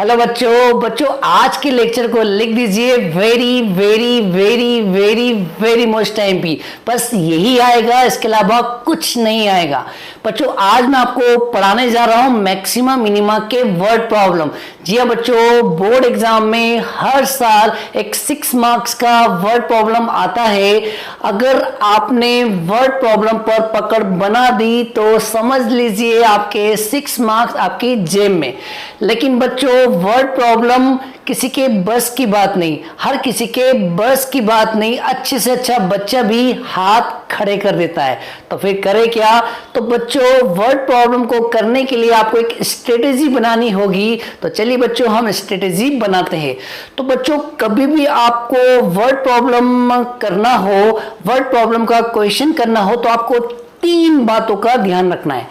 Hello बच्चों आज के लेक्चर को लिख दीजिए very very very very very most time P. बस यही आएगा, इसके अलावा कुछ नहीं आएगा। बच्चों आज मैं आपको पढ़ाने जा रहा हूं मैक्सिमा मिनिमा के वर्ड प्रॉब्लम। जी हाँ बच्चों, बोर्ड एग्जाम में हर साल एक 6 मार्क्स का वर्ड प्रॉब्लम आता है। अगर आपने वर्ड प्रॉब्लम पर पकड़ बना दी तो समझ लीजिए आपके 6 मार्क्स आपकी जेब में। लेकिन बच्चों वर्ड प्रॉब्लम किसी के बस की बात नहीं, हर किसी के बस की बात नहीं। अच्छे से अच्छा बच्चा भी हाथ खड़े कर देता है, तो फिर करे क्या। तो बच्चों वर्ड प्रॉब्लम को करने के लिए आपको एक स्ट्रेटेजी बनानी होगी। तो चलिए बच्चों हम स्ट्रेटेजी बनाते हैं। तो बच्चों कभी भी आपको वर्ड प्रॉब्लम करना हो, वर्ड प्रॉब्लम का क्वेश्चन करना हो, तो आपको 3 बातों का ध्यान रखना है।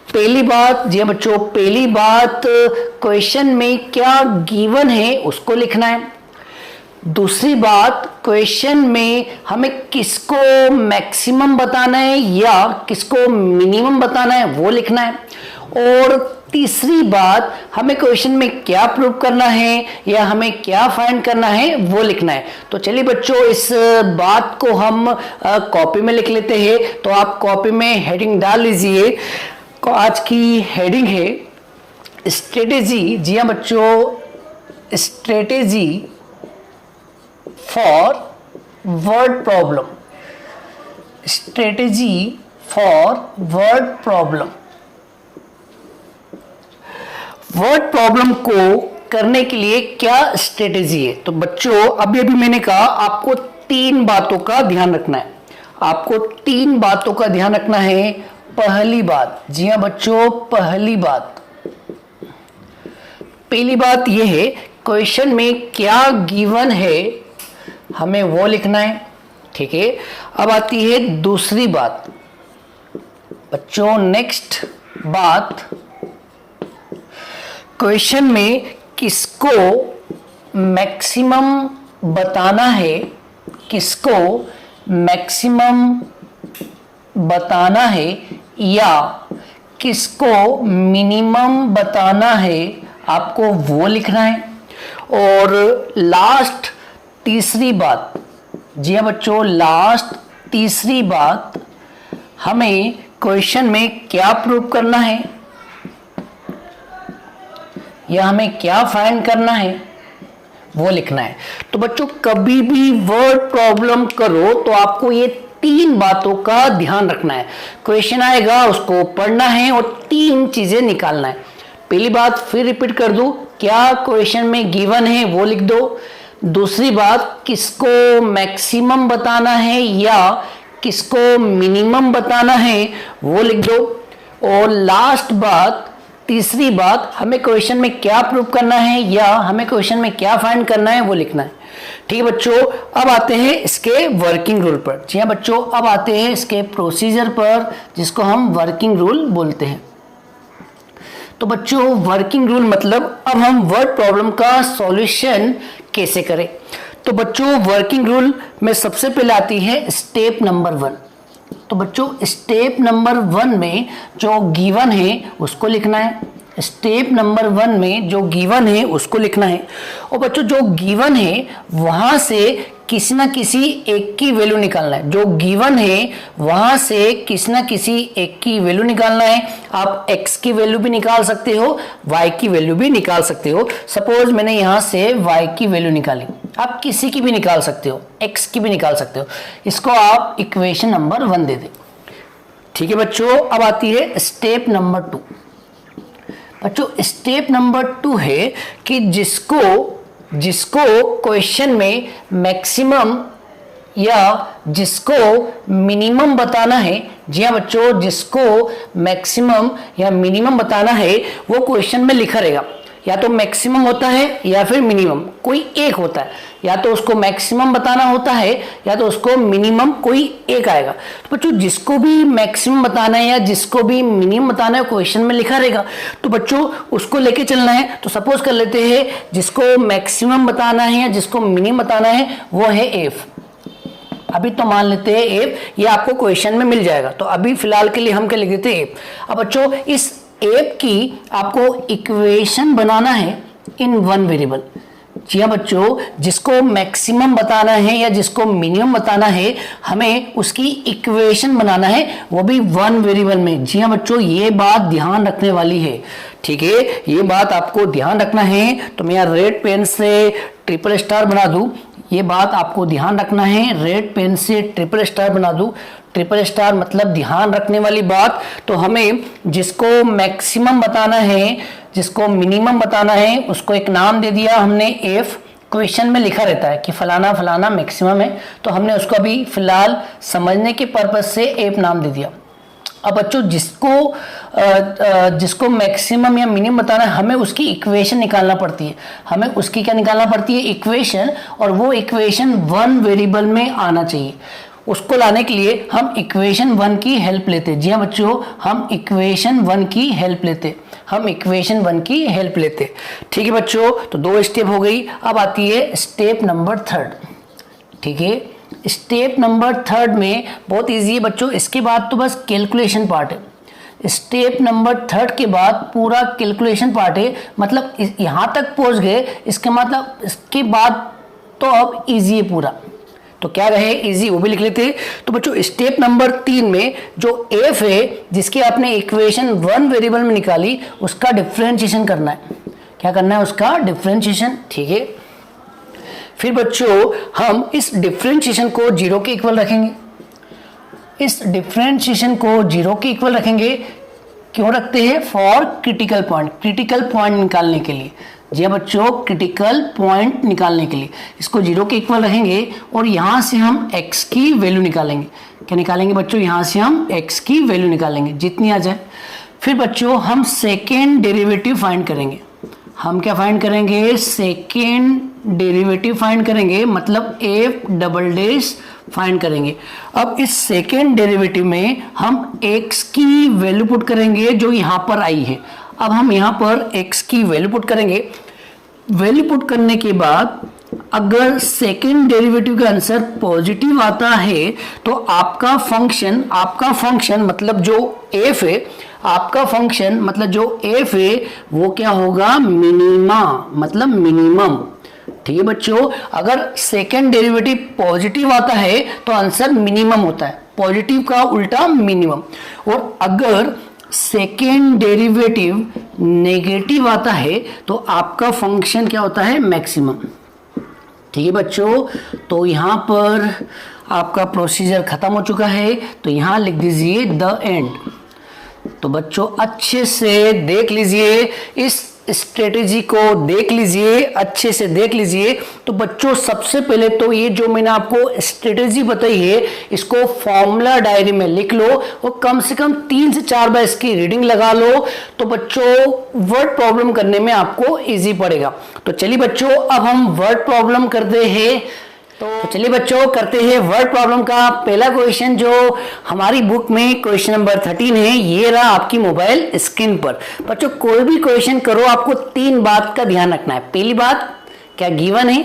पहली बात, जी बच्चों, पहली बात क्वेश्चन में क्या गिवन है उसको लिखना है। दूसरी बात, क्वेश्चन में हमें किसको मैक्सिमम बताना है या किसको मिनिमम बताना है वो लिखना है। और तीसरी बात, हमें क्वेश्चन में क्या प्रूव करना है या हमें क्या फाइंड करना है वो लिखना है। तो चलिए बच्चों इस बात को हम कॉपी में लिख लेते हैं। तो आप कॉपी में हेडिंग डाल लीजिए। आज की हेडिंग है स्ट्रेटेजी। जी हाँ बच्चों, strategy for word problem, strategy for word problem. Word problem को करने के लिए क्या स्ट्रेटेजी है। तो बच्चों अभी मैंने कहा आपको 3 बातों का ध्यान रखना है। आपको 3 बातों का ध्यान रखना है। पहली बात, जी हाँ बच्चों, पहली बात यह है क्वेश्चन में क्या गिवन है हमें वो लिखना है। ठीक है, अब आती है दूसरी बात। बच्चों नेक्स्ट बात, क्वेश्चन में किसको मैक्सिमम बताना है, किसको मैक्सिमम बताना है या किसको मिनिमम बताना है, आपको वो लिखना है। और लास्ट तीसरी बात, जी हाँ बच्चों, लास्ट तीसरी बात, हमें क्वेश्चन में क्या प्रूव करना है या हमें क्या फाइंड करना है वो लिखना है। तो बच्चों कभी भी वर्ड प्रॉब्लम करो तो आपको ये 3 बातों का ध्यान रखना है। क्वेश्चन आएगा उसको पढ़ना है और 3 चीजें निकालना है। पहली बात फिर रिपीट कर दूं, क्या क्वेश्चन में गिवन है वो लिख दो। दूसरी बात, किसको मैक्सिमम बताना है या किसको मिनिमम बताना है वो लिख दो। और लास्ट बात, तीसरी बात, हमें क्वेश्चन में क्या प्रूव करना है या हमें क्वेश्चन में क्या फाइंड करना है वो लिखना है। ठीक है बच्चों, अब आते हैं इसके वर्किंग रूल पर। जी हाँ बच्चों, अब आते हैं इसके प्रोसीजर पर जिसको हम वर्किंग रूल बोलते हैं। तो बच्चों वर्किंग रूल मतलब अब हम वर्ड प्रॉब्लम का सॉल्यूशन कैसे करें। तो बच्चों वर्किंग रूल में सबसे पहले आती है स्टेप नंबर 1। तो बच्चों स्टेप नंबर 1 में जो गिवन है उसको लिखना है। स्टेप नंबर 1 में जो गिवन है उसको लिखना है। और बच्चों जो गिवन है वहां से किसी ना किसी एक की वैल्यू निकालना है। जो गिवन है वहां से किसी ना किसी एक की वैल्यू निकालना है। आप x की वैल्यू भी निकाल सकते हो, y की वैल्यू भी निकाल सकते हो। सपोज मैंने यहां से y की वैल्यू निकाली, आप किसी की भी निकाल सकते हो, x की भी निकाल सकते हो। इसको आप इक्वेशन नंबर 1 दे दें। ठीक है बच्चों, अब आती है स्टेप नंबर 2। बच्चों स्टेप नंबर 2 है कि जिसको क्वेश्चन में मैक्सिमम या जिसको मिनिमम बताना है। जी हाँ बच्चों, जिसको मैक्सिमम या मिनिमम बताना है वो क्वेश्चन में लिखा रहेगा। या तो मैक्सिमम होता है या फिर मिनिमम, कोई एक होता है। या तो उसको मैक्सिमम बताना होता है या तो उसको मिनिमम, कोई एक आएगा। तो बच्चों जिसको भी मैक्सिमम बताना है या जिसको भी मिनिमम बताना है क्वेश्चन में लिखा रहेगा। तो बच्चों उसको लेके चलना है। तो सपोज कर लेते हैं जिसको मैक्सिमम बताना है या जिसको मिनिमम बताना है वो है एफ। अभी तो मान लेते हैं एफ, ये आपको क्वेश्चन में मिल जाएगा। तो अभी फिलहाल के लिए हम क्या लिख देते हैं एफ। अब बच्चों इस एफ की आपको इक्वेशन बनाना है। In one variable. जी हाँ बच्चों, जिसको मैक्सिमम बताना है या जिसको मिनिमम बताना है, हमें उसकी इक्वेशन बनाना है, वो भी वन वेरिएबल में। जी हाँ बच्चों, ये बात ध्यान रखने वाली है, ठीक है, ये बात आपको ध्यान रखना है। तो मैं यहाँ रेड पेन से ट्रिपल स्टार बना दूं, ये बात आपको ध्यान रखना है, रेड पेन से ट्रिपल स्टार बना दूं। ट्रिपल स्टार मतलब ध्यान रखने वाली बात। तो हमें जिसको मैक्सिमम बताना है, जिसको मिनिमम बताना है, उसको एक नाम दे दिया हमने एफ। क्वेश्चन में लिखा रहता है कि फलाना फलाना मैक्सिमम है, तो हमने उसको अभी फिलहाल समझने के पर्पज से एफ नाम दे दिया। अब बच्चों जिसको मैक्सिमम या मिनिमम बताना है, हमें उसकी इक्वेशन निकालना पड़ती है। हमें उसकी क्या निकालना पड़ती है? इक्वेशन। और वो इक्वेशन वन वेरिएबल में आना चाहिए। उसको लाने के लिए हम इक्वेशन वन की हेल्प लेते। जी हाँ बच्चों, हम इक्वेशन वन की हेल्प लेते, हम इक्वेशन वन की हेल्प लेते। ठीक है बच्चों, तो दो स्टेप हो गई। अब आती है स्टेप नंबर थर्ड। ठीक है, स्टेप नंबर थर्ड में बहुत इजी है बच्चों, इसके बाद तो बस कैलकुलेशन पार्ट है। स्टेप नंबर थर्ड के बाद पूरा कैलकुलेशन पार्ट है, मतलब यहाँ तक पहुँच गए, इसके मतलब इसके बाद तो अब इजी है पूरा। तो क्या रहे? इजी, वो भी लिख लेते हैं। तो बच्चों स्टेप नंबर 3 में जो एफ है, जिसकी आपने इक्वेशन वन वेरिएबल में निकाली, उसका डिफरेंशिएशन करना है। क्या करना है? उसका डिफरेंशिएशन। ठीक है, फिर बच्चों हम इस डिफरेंशिएशन को जीरो के इक्वल रखेंगे। इस डिफरेंशिएशन को जीरो के इक्वल रखेंगे। क्यों रखते हैं? For critical point, critical point निकालने के लिए। जी हाँ बच्चों, क्रिटिकल पॉइंट निकालने के लिए इसको जीरो के इक्वल रखेंगे और यहाँ से हम x की वैल्यू निकालेंगे। क्या निकालेंगे बच्चों? यहाँ से हम x की वैल्यू निकालेंगे जितनी आ जाए। फिर बच्चों हम सेकेंड डेरिवेटिव फाइंड करेंगे। हम क्या फाइंड करेंगे? सेकेंड डेरिवेटिव फाइंड करेंगे, मतलब एफ डबल डैश फाइंड करेंगे। अब इस सेकेंड डेरिवेटिव में हम x की वैल्यू पुट करेंगे जो यहाँ पर आई है। अब हम यहाँ पर x की वैल्यू पुट करेंगे। वैल्यू पुट करने के बाद अगर सेकेंड डेरिवेटिव का आंसर पॉजिटिव आता है तो आपका फंक्शन मतलब जो f है, आपका फंक्शन मतलब जो f है वो क्या होगा? मिनिमा, मतलब मिनिमम। ठीक है बच्चों, अगर सेकेंड डेरिवेटिव पॉजिटिव आता है तो आंसर मिनिमम होता है, पॉजिटिव का उल्टा मिनिमम। और अगर सेकेंड डेरिवेटिव नेगेटिव आता है तो आपका फंक्शन क्या होता है? मैक्सिमम। ठीक है बच्चों, तो यहाँ पर आपका प्रोसीजर खत्म हो चुका है, तो यहाँ लिख दीजिए द एंड। तो बच्चों अच्छे से देख लीजिए, इस स्ट्रेटेजी को देख लीजिए, अच्छे से देख लीजिए। तो बच्चों सबसे पहले तो ये जो मैंने आपको स्ट्रेटेजी बताई है, इसको फॉर्मूला डायरी में लिख लो और कम से कम 3 से 4 बार इसकी रीडिंग लगा लो। तो बच्चों वर्ड प्रॉब्लम करने में आपको इजी पड़ेगा। तो चलिए बच्चों अब हम वर्ड प्रॉब्लम करते हैं। तो चलिए बच्चों करते हैं वर्ड प्रॉब्लम का पहला क्वेश्चन, जो हमारी बुक में क्वेश्चन नंबर 13 है। ये रहा आपकी मोबाइल स्क्रीन पर। बच्चों कोई भी क्वेश्चन करो, आपको 3 बात का ध्यान रखना है। पहली बात, क्या गिवन है।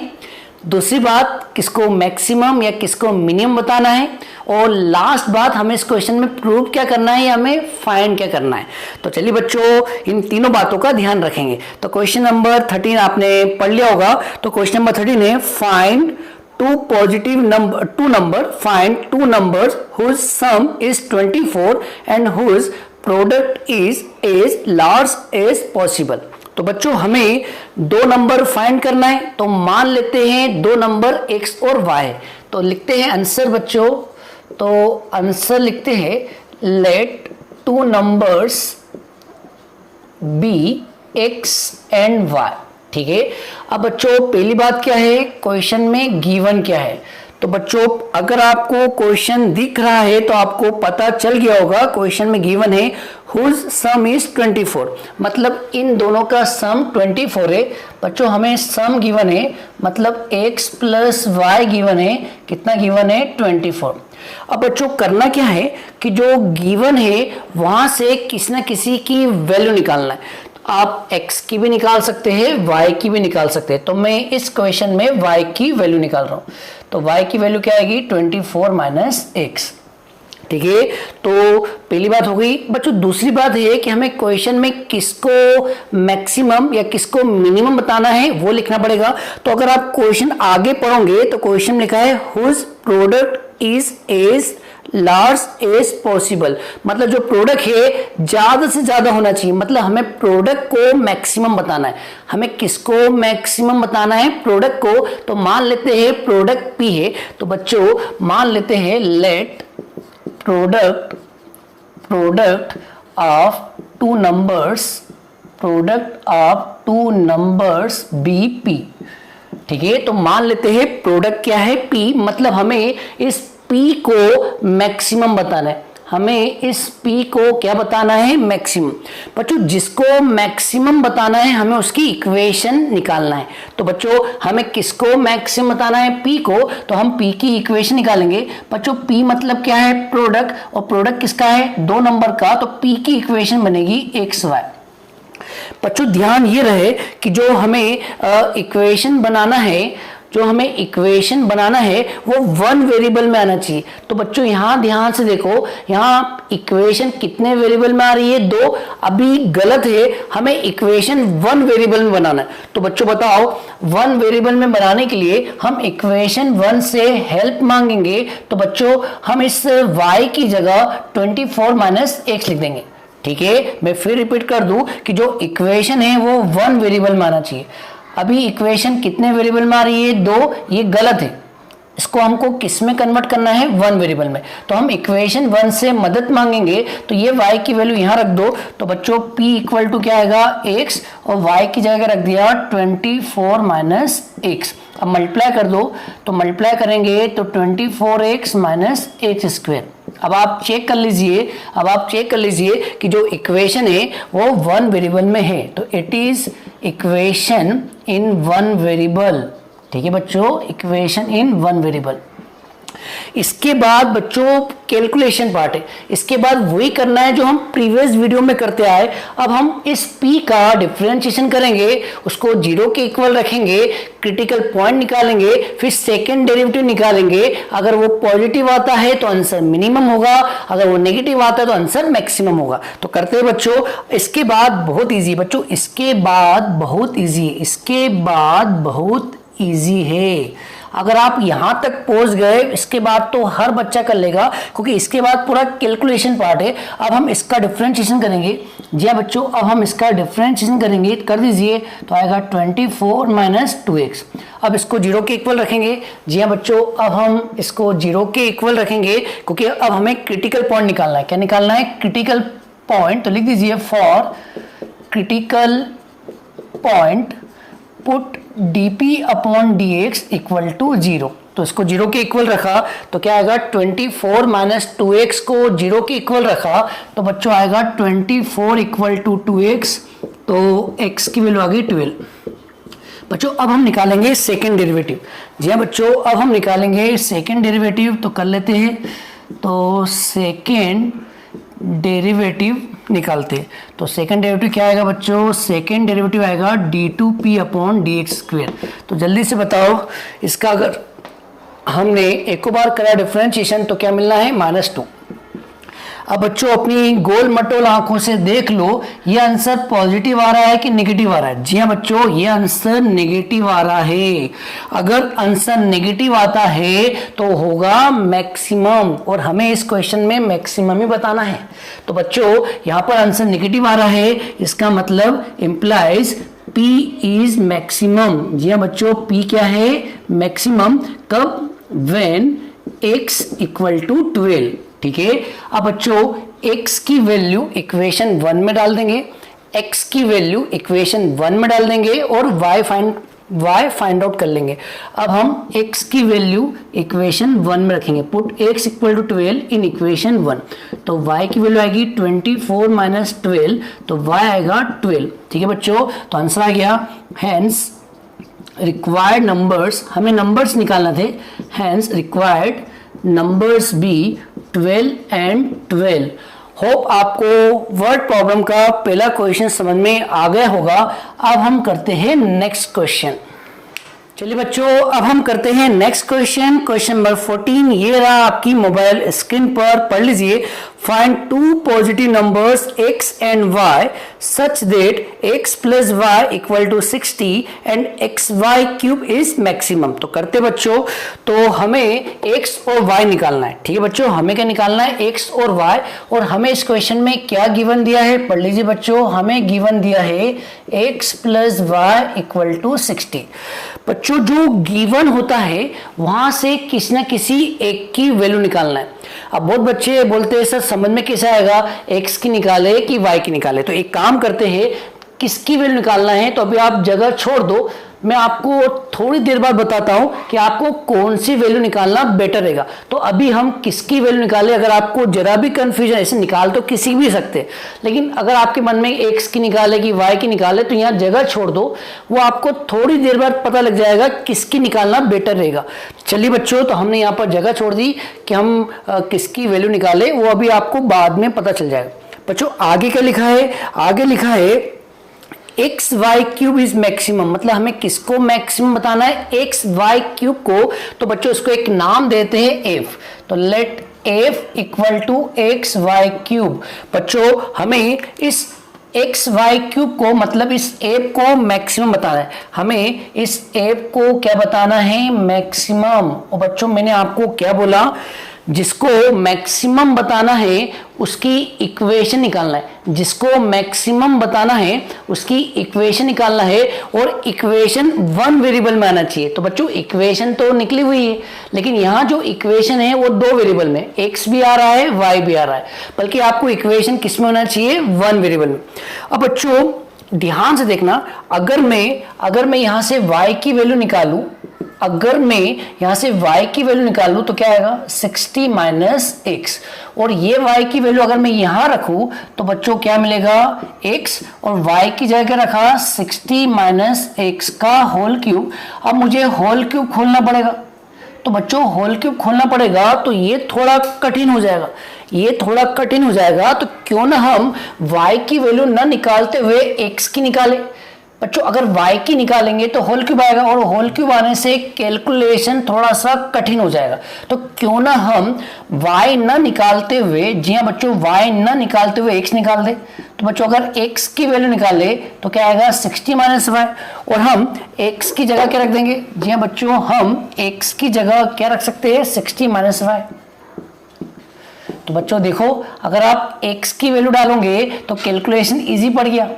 दूसरी बात, किसको मैक्सिमम या किसको मिनिमम बताना है। और लास्ट बात, हमें इस क्वेश्चन में प्रूव क्या करना है या हमें फाइंड क्या करना है। तो चलिए बच्चों इन तीनों बातों का ध्यान रखेंगे। तो क्वेश्चन नंबर 13 आपने पढ़ लिया होगा। तो क्वेश्चन नंबर 13 है, find two number, find two numbers whose sum is 24 and whose product is as large as possible। तो बच्चों हमें 2 नंबर फाइंड करना है। तो मान लेते हैं 2 नंबर x और y। तो लिखते हैं आंसर बच्चों। तो आंसर लिखते हैं, let 2 numbers be x and y। ठीक है, अब बच्चों पहली बात क्या है, क्वेश्चन में गिवन क्या है। तो बच्चों अगर आपको क्वेश्चन दिख रहा है तो आपको पता चल गया होगा, क्वेश्चन में गिवन है हुज सम इज 24, मतलब इन दोनों का सम 24 है। बच्चों हमें सम गिवन है, मतलब x प्लस वाई गिवन है। कितना गिवन है? 24। अब बच्चों करना क्या है कि जो गिवन है वहां से किसी ना किसी की वैल्यू निकालना है। आप x की भी निकाल सकते हैं, y की भी निकाल सकते हैं। तो मैं इस क्वेश्चन में y की वैल्यू निकाल रहा हूं। तो y की वैल्यू क्या आएगी? 24 माइनस x। ठीक है, तो पहली बात हो गई बच्चों। दूसरी बात है कि हमें क्वेश्चन में किसको मैक्सिमम या किसको मिनिमम बताना है वो लिखना पड़ेगा। तो अगर आप क्वेश्चन आगे पढ़ोगे तो क्वेश्चन में लिखा है whose product is as large as possible, मतलब जो प्रोडक्ट है ज्यादा से ज्यादा होना चाहिए, मतलब हमें प्रोडक्ट को मैक्सिमम बताना है। हमें किसको मैक्सिमम बताना है? प्रोडक्ट को। तो मान लेते हैं प्रोडक्ट पी है, तो बच्चों मान लेते हैं let product of two numbers be P. ठीक है, तो मान लेते हैं प्रोडक्ट क्या है? पी, मतलब हमें इस पी को मैक्सिमम बताना है। हमें इस पी को क्या बताना है? मैक्सिमम। बच्चों जिसको मैक्सिमम बताना है हमें उसकी इक्वेशन निकालना है। तो बच्चों हमें किसको मैक्सिमम बताना है? पी को। तो हम पी की इक्वेशन निकालेंगे। बच्चों पी मतलब क्या है? प्रोडक्ट, और प्रोडक्ट किसका है? 2 नंबर का। तो पी की इक्वेशन बनेगी XY। बच्चों ध्यान ये रहे कि जो हमें इक्वेशन बनाना है वो 1 वेरिएबल में आना चाहिए। तो बच्चों यहां ध्यान से देखो, यहां इक्वेशन कितने वेरिएबल में आ रही है? 2। अभी गलत है, हमें इक्वेशन 1 वेरिएबल में बनाना है। तो बच्चों बताओ 1 वेरिएबल में बनाने के लिए हम इक्वेशन 1 से हेल्प मांगेंगे। तो बच्चों हम इस y की जगह 24 - x लिख देंगे। ठीक है, मैं फिर रिपीट कर दूं कि जो इक्वेशन है वो 1 वेरिएबल में आना चाहिए। अभी इक्वेशन कितने वेरिएबल में आ रही है? 2। ये गलत है, इसको हमको किस में कन्वर्ट करना है? 1 वेरिएबल में। तो हम इक्वेशन 1 से मदद मांगेंगे। तो ये y की वैल्यू यहां रख दो। तो बच्चों p इक्वल टू क्या आएगा? x, और y की जगह रख दिया 24 - x। अब मल्टीप्लाई कर दो, तो मल्टीप्लाई करेंगे तो 24x - x²। अब आप चेक कर लीजिए कि जो इक्वेशन है वो 1 वेरिएबल में है। तो it is equation in 1 variable. ठीक है बच्चों, इक्वेशन इन 1 वेरिएबल। इसके बाद बच्चों कैलकुलेशन पार्ट है। इसके बाद वही करना है जो हम प्रीवियस वीडियो में करते आए। अब हम इस p का डिफरेंशिएशन करेंगे, उसको 0 के इक्वल रखेंगे, क्रिटिकल पॉइंट निकालेंगे, फिर सेकंड डेरिवेटिव निकालेंगे। अगर वो पॉजिटिव आता है तो आंसर मिनिमम होगा, अगर वो नेगेटिव आता है तो आंसर मैक्सिमम होगा। तो करते हैं बच्चों। इसके बाद बहुत ईजी बच्चों, इसके बाद बहुत ईजी है। अगर आप यहां तक पहुंच गए, इसके बाद तो हर बच्चा कर लेगा, क्योंकि इसके बाद पूरा कैलकुलेशन पार्ट है। अब हम इसका डिफरेंशिएशन करेंगे। जी हाँ बच्चों, अब हम इसका डिफरेंशिएशन करेंगे। कर दीजिए, तो आएगा 24 - 2x। अब इसको 0 के इक्वल रखेंगे। जी हाँ बच्चों, अब हम इसको 0 के इक्वल रखेंगे, क्योंकि अब हमें क्रिटिकल पॉइंट निकालना है। क्या निकालना है? Critical point. तो लिख दीजिए for critical point put dp/dx equal to 0। तो इसको 0 के इक्वल रखा तो क्या आएगा? 24 - 2x को 0 के इक्वल रखा तो बच्चों आएगा 24 इक्वल टू 2x। तो x की वैल्यू आ गई 12। बच्चों अब हम निकालेंगे सेकेंड डेरिवेटिव। जी हाँ बच्चों, अब हम निकालेंगे सेकेंड डेरिवेटिव। तो कर लेते हैं। तो सेकेंड डेरिवेटिव निकालते हैं। तो सेकंड डेरिवेटिव क्या आएगा बच्चों? सेकंड डेरिवेटिव आएगा d2p/dx²। तो जल्दी से बताओ, इसका अगर हमने एक बार करा डिफरेंशिएशन तो क्या मिलना है? -2। अब बच्चों अपनी गोल मटोल आंखों से देख लो, ये आंसर पॉजिटिव आ रहा है कि नेगेटिव आ रहा है? जी हाँ बच्चों, ये आंसर नेगेटिव आ रहा है। अगर आंसर नेगेटिव आता है तो होगा मैक्सिमम, और हमें इस क्वेश्चन में मैक्सिमम ही बताना है। तो बच्चों यहाँ पर आंसर नेगेटिव आ रहा है, इसका मतलब इंप्लाइज P इज मैक्सिमम। जी हाँ बच्चों, P क्या है? मैक्सिमम। कब? When x equal to 12। ठीक है, अब बच्चों x की वैल्यू इक्वेशन 1 में डाल देंगे, x की वैल्यू इक्वेशन 1 में डाल देंगे, और y फाइंड आउट कर लेंगे। अब हम x की वैल्यू इक्वेशन 1 में रखेंगे। Put x equal to 12 in equation 1। तो y की वैल्यू आएगी 24 - 12, तो y आएगा 12। ठीक है बच्चों, तो आंसर आ गया। हैंस रिक्वायर्ड नंबर्स, हमें नंबर्स निकालना थे। Hence required numbers be 12 and 12। Hope आपको वर्ड प्रॉब्लम का पहला क्वेश्चन समझ में आ गया होगा। अब हम करते हैं नेक्स्ट क्वेश्चन। चलिए बच्चों, अब हम करते हैं नेक्स्ट क्वेश्चन। क्वेश्चन नंबर 14 ये रहा आपकी मोबाइल स्क्रीन पर, पढ़ लीजिए। Find two positive numbers x and y such that x plus y equal to 60 and xy cube is maximum. तो करते बच्चों, तो हमें x और y निकालना है। ठीक है बच्चों, हमें क्या निकालना है? x और y। और हमें इस क्वेश्चन में क्या गिवन दिया है, पढ़ लीजिए बच्चों। हमें गिवन दिया है x plus y equal to 60। बच्चों जो गिवन होता है वहां से किसी ना किसी एक की वैल्यू निकालना है। अब बहुत बच्चे बोलते हैं सर समझ में कैसे आएगा, x की निकाले कि y की निकाले? तो एक काम करते हैं, किसकी वैल्यू निकालना है तो अभी आप जगह छोड़ दो, मैं आपको थोड़ी देर बाद बताता हूं कि आपको कौन सी वैल्यू निकालना बेटर रहेगा। तो अभी हम किसकी वैल्यू निकाले, अगर आपको जरा भी कंफ्यूजन, ऐसे निकाल तो किसी भी सकते, लेकिन अगर आपके मन में x की निकाले कि y की निकाले तो यहाँ जगह छोड़ दो, वो आपको थोड़ी देर बाद पता लग जाएगा किसकी निकालना बेटर रहेगा। चलिए बच्चों, तो हमने यहाँ पर जगह छोड़ दी कि हम किसकी वैल्यू निकाले, वो अभी आपको बाद में पता चल जाएगा। बच्चों आगे क्या लिखा है? आगे लिखा है x y cube is maximum, मतलब हमें किसको मैक्सिमम बताना है? एक्स वाई क्यूब को। तो बच्चों इसको एक नाम देते हैं एफ। तो let F equal to x y cube. बच्चों हमें इस एक्स वाई क्यूब को, मतलब इस एफ को मैक्सिमम बताना है। हमें इस एफ को क्या बताना है? मैक्सिमम। और बच्चों मैंने आपको क्या बोला, जिसको मैक्सिमम बताना है उसकी इक्वेशन निकालना है। जिसको मैक्सिमम बताना है उसकी इक्वेशन निकालना है, और इक्वेशन वन वेरिएबल में आना चाहिए। तो बच्चों इक्वेशन तो निकली हुई है, लेकिन यहाँ जो इक्वेशन है वो दो वेरिएबल में, x भी आ रहा है y भी आ रहा है, बल्कि आपको इक्वेशन किस में होना चाहिए? वन वेरिएबल में। अब बच्चों ध्यान से देखना, अगर मैं यहाँ से y की वैल्यू निकालूं, अगर मैं यहां से y की वैल्यू निकालूं तो क्या आएगा? 60 माइनस x। और ये y की वैल्यू अगर मैं यहां रखूं तो बच्चों क्या मिलेगा? x। और y की जगह क्या रखा? 60 माइनस x का होल क्यूब। अब मुझे होल क्यूब खोलना पड़ेगा, तो बच्चों होल क्यूब खोलना पड़ेगा तो ये थोड़ा कठिन हो जाएगा, ये थोड़ा कठिन हो जाएगा। तो क्यों ना हम y की वैल्यू ना निकालते हुए x की निकाले। बच्चों अगर y की निकालेंगे तो होल क्यूब आएगा, और होल क्यूब आने से कैलकुलेशन थोड़ा सा कठिन हो जाएगा। तो क्यों ना हम y ना निकालते हुए, जी हाँ बच्चों, y ना निकालते हुए x निकाल दे। तो बच्चों अगर x की वैल्यू निकाले तो क्या आएगा? 60 माइनस वाई। और हम x की जगह क्या रख देंगे? जी हाँ बच्चों, हम x की जगह क्या रख सकते हैं? 60 माइनस वाई। तो बच्चों देखो, अगर आप x की वैल्यू डालोगे तो कैलकुलेशन इजी पड़ गया,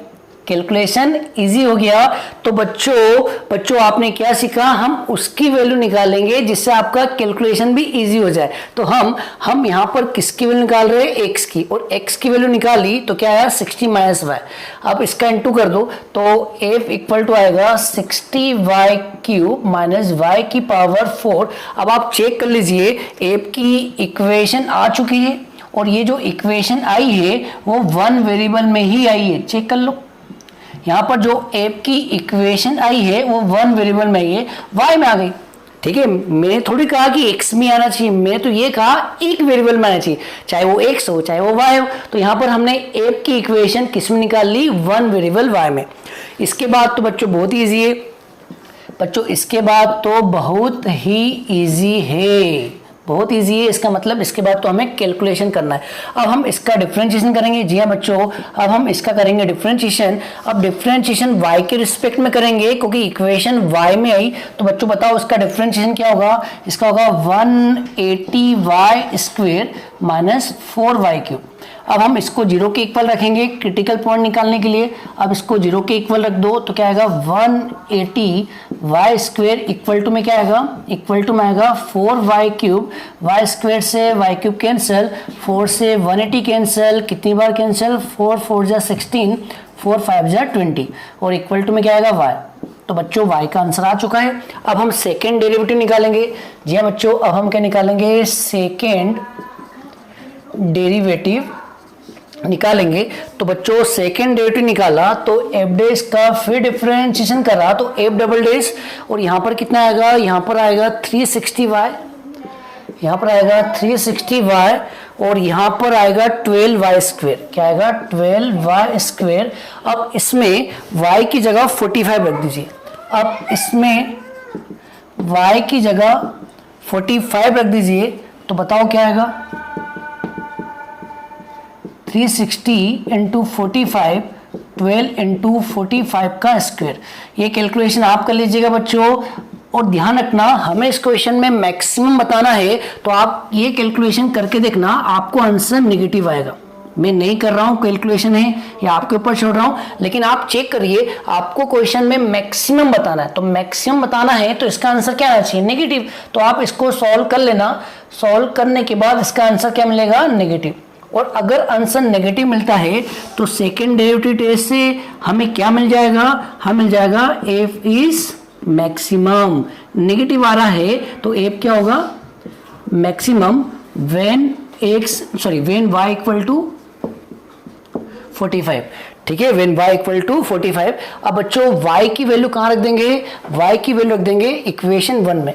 कैलकुलेशन इजी हो गया। तो बच्चों आपने क्या सीखा? हम उसकी वैल्यू निकालेंगे जिससे आपका कैलकुलेशन भी इजी हो जाए। तो हम यहाँ पर किसकी वैल्यू निकाल रहे हैं? x की। और x की वैल्यू निकाली तो क्या आया? 60 माइनस वाई। अब इसका इंटू कर दो तो f इक्वल टू आएगा 60 वाई क्यूब माइनस वाई की पावर 4। अब आप चेक कर लीजिए, f की इक्वेशन आ चुकी है, और ये जो इक्वेशन आई है वो वन वेरिएबल में ही आई है। चेक कर लो, यहाँ पर जो एफ की इक्वेशन आई है वो वन वेरिएबल में आई है, y में आ गई। ठीक है, मैंने थोड़ी कहा कि x में आना चाहिए, मैंने तो ये कहा एक वेरिएबल में आना चाहिए, चाहे वो x हो चाहे वो y हो। तो यहाँ पर हमने एफ की इक्वेशन किस में निकाल ली? वन वेरिएबल y में। इसके बाद तो बच्चों बहुत ही ईजी है, बच्चों इसके बाद तो बहुत ही ईजी है, बहुत इजी है। इसका मतलब इसके बाद तो हमें कैलकुलेशन करना है। अब हम इसका डिफरेंशिएशन करेंगे। जी हाँ बच्चों, अब हम इसका करेंगे डिफरेंशिएशन। अब डिफरेंशिएशन y के रिस्पेक्ट में करेंगे क्योंकि इक्वेशन y में आई। तो बच्चों बताओ इसका डिफरेंशिएशन क्या होगा? इसका होगा 180y square minus 4y cube. अब हम इसको जीरो के इक्वल रखेंगे क्रिटिकल पॉइंट निकालने के लिए। अब इसको जीरो के इक्वल रख दो तो क्या आएगा? 180y स्क्वायर इक्वल टू में क्या आएगा? इक्वल टू में आएगा 4y क्यूब। y स्क्वायर से y क्यूब कैंसिल, 4 से 180 कैंसिल, कितनी बार कैंसिल? 4 4 जा 16, 4 5 जा 20, और इक्वल टू में क्या आएगा? y। तो बच्चों y का आंसर आ चुका है। अब हम सेकेंड डेरिवेटिव निकालेंगे। जी हाँ बच्चों, अब हम क्या निकालेंगे? सेकेंड डेरिवेटिव निकालेंगे। तो बच्चों सेकेंड डेरिवेटिव निकाला तो एफ डैश का फिर डिफरेंशिएशन करा तो एफ डबल डैश, और यहाँ पर कितना आएगा? यहाँ पर आएगा 360y, यहाँ पर आएगा 360y, और यहाँ पर आएगा 12y स्क्वायर। क्या आएगा? 12y square. अब इसमें y की जगह 45 रख दीजिए। अब इसमें y की जगह 45 रख दीजिए, तो बताओ क्या आएगा, 360 इंटू 45, 12 इंटू 45 का स्क्वायर। ये कैलकुलेशन आप कर लीजिएगा बच्चों, और ध्यान रखना हमें इस क्वेश्चन में मैक्सिमम बताना है, तो आप ये कैलकुलेशन करके देखना, आपको आंसर नेगेटिव आएगा। मैं नहीं कर रहा हूं, कैलकुलेशन है या आपके ऊपर छोड़ रहा हूं, लेकिन आप चेक करिए, आपको क्वेश्चन में मैक्सिमम बताना है, तो मैक्सिमम बताना है तो इसका आंसर क्या आना चाहिए, नेगेटिव। तो आप इसको सॉल्व कर लेना, सॉल्व करने के बाद इसका आंसर क्या मिलेगा, नेगेटिव। और अगर आंसर नेगेटिव मिलता है तो सेकेंड डेरिवेटिव टेस्ट से हमें क्या मिल जाएगा, हमें मिल जाएगा एफ इज मैक्सिमम। नेगेटिव आ रहा है तो एफ क्या होगा, maximum when y equal to 45। ठीक है, व्हेन y इक्वल टू 45। अब बच्चों y की वैल्यू कहां रख देंगे, y की वैल्यू रख देंगे इक्वेशन 1 में।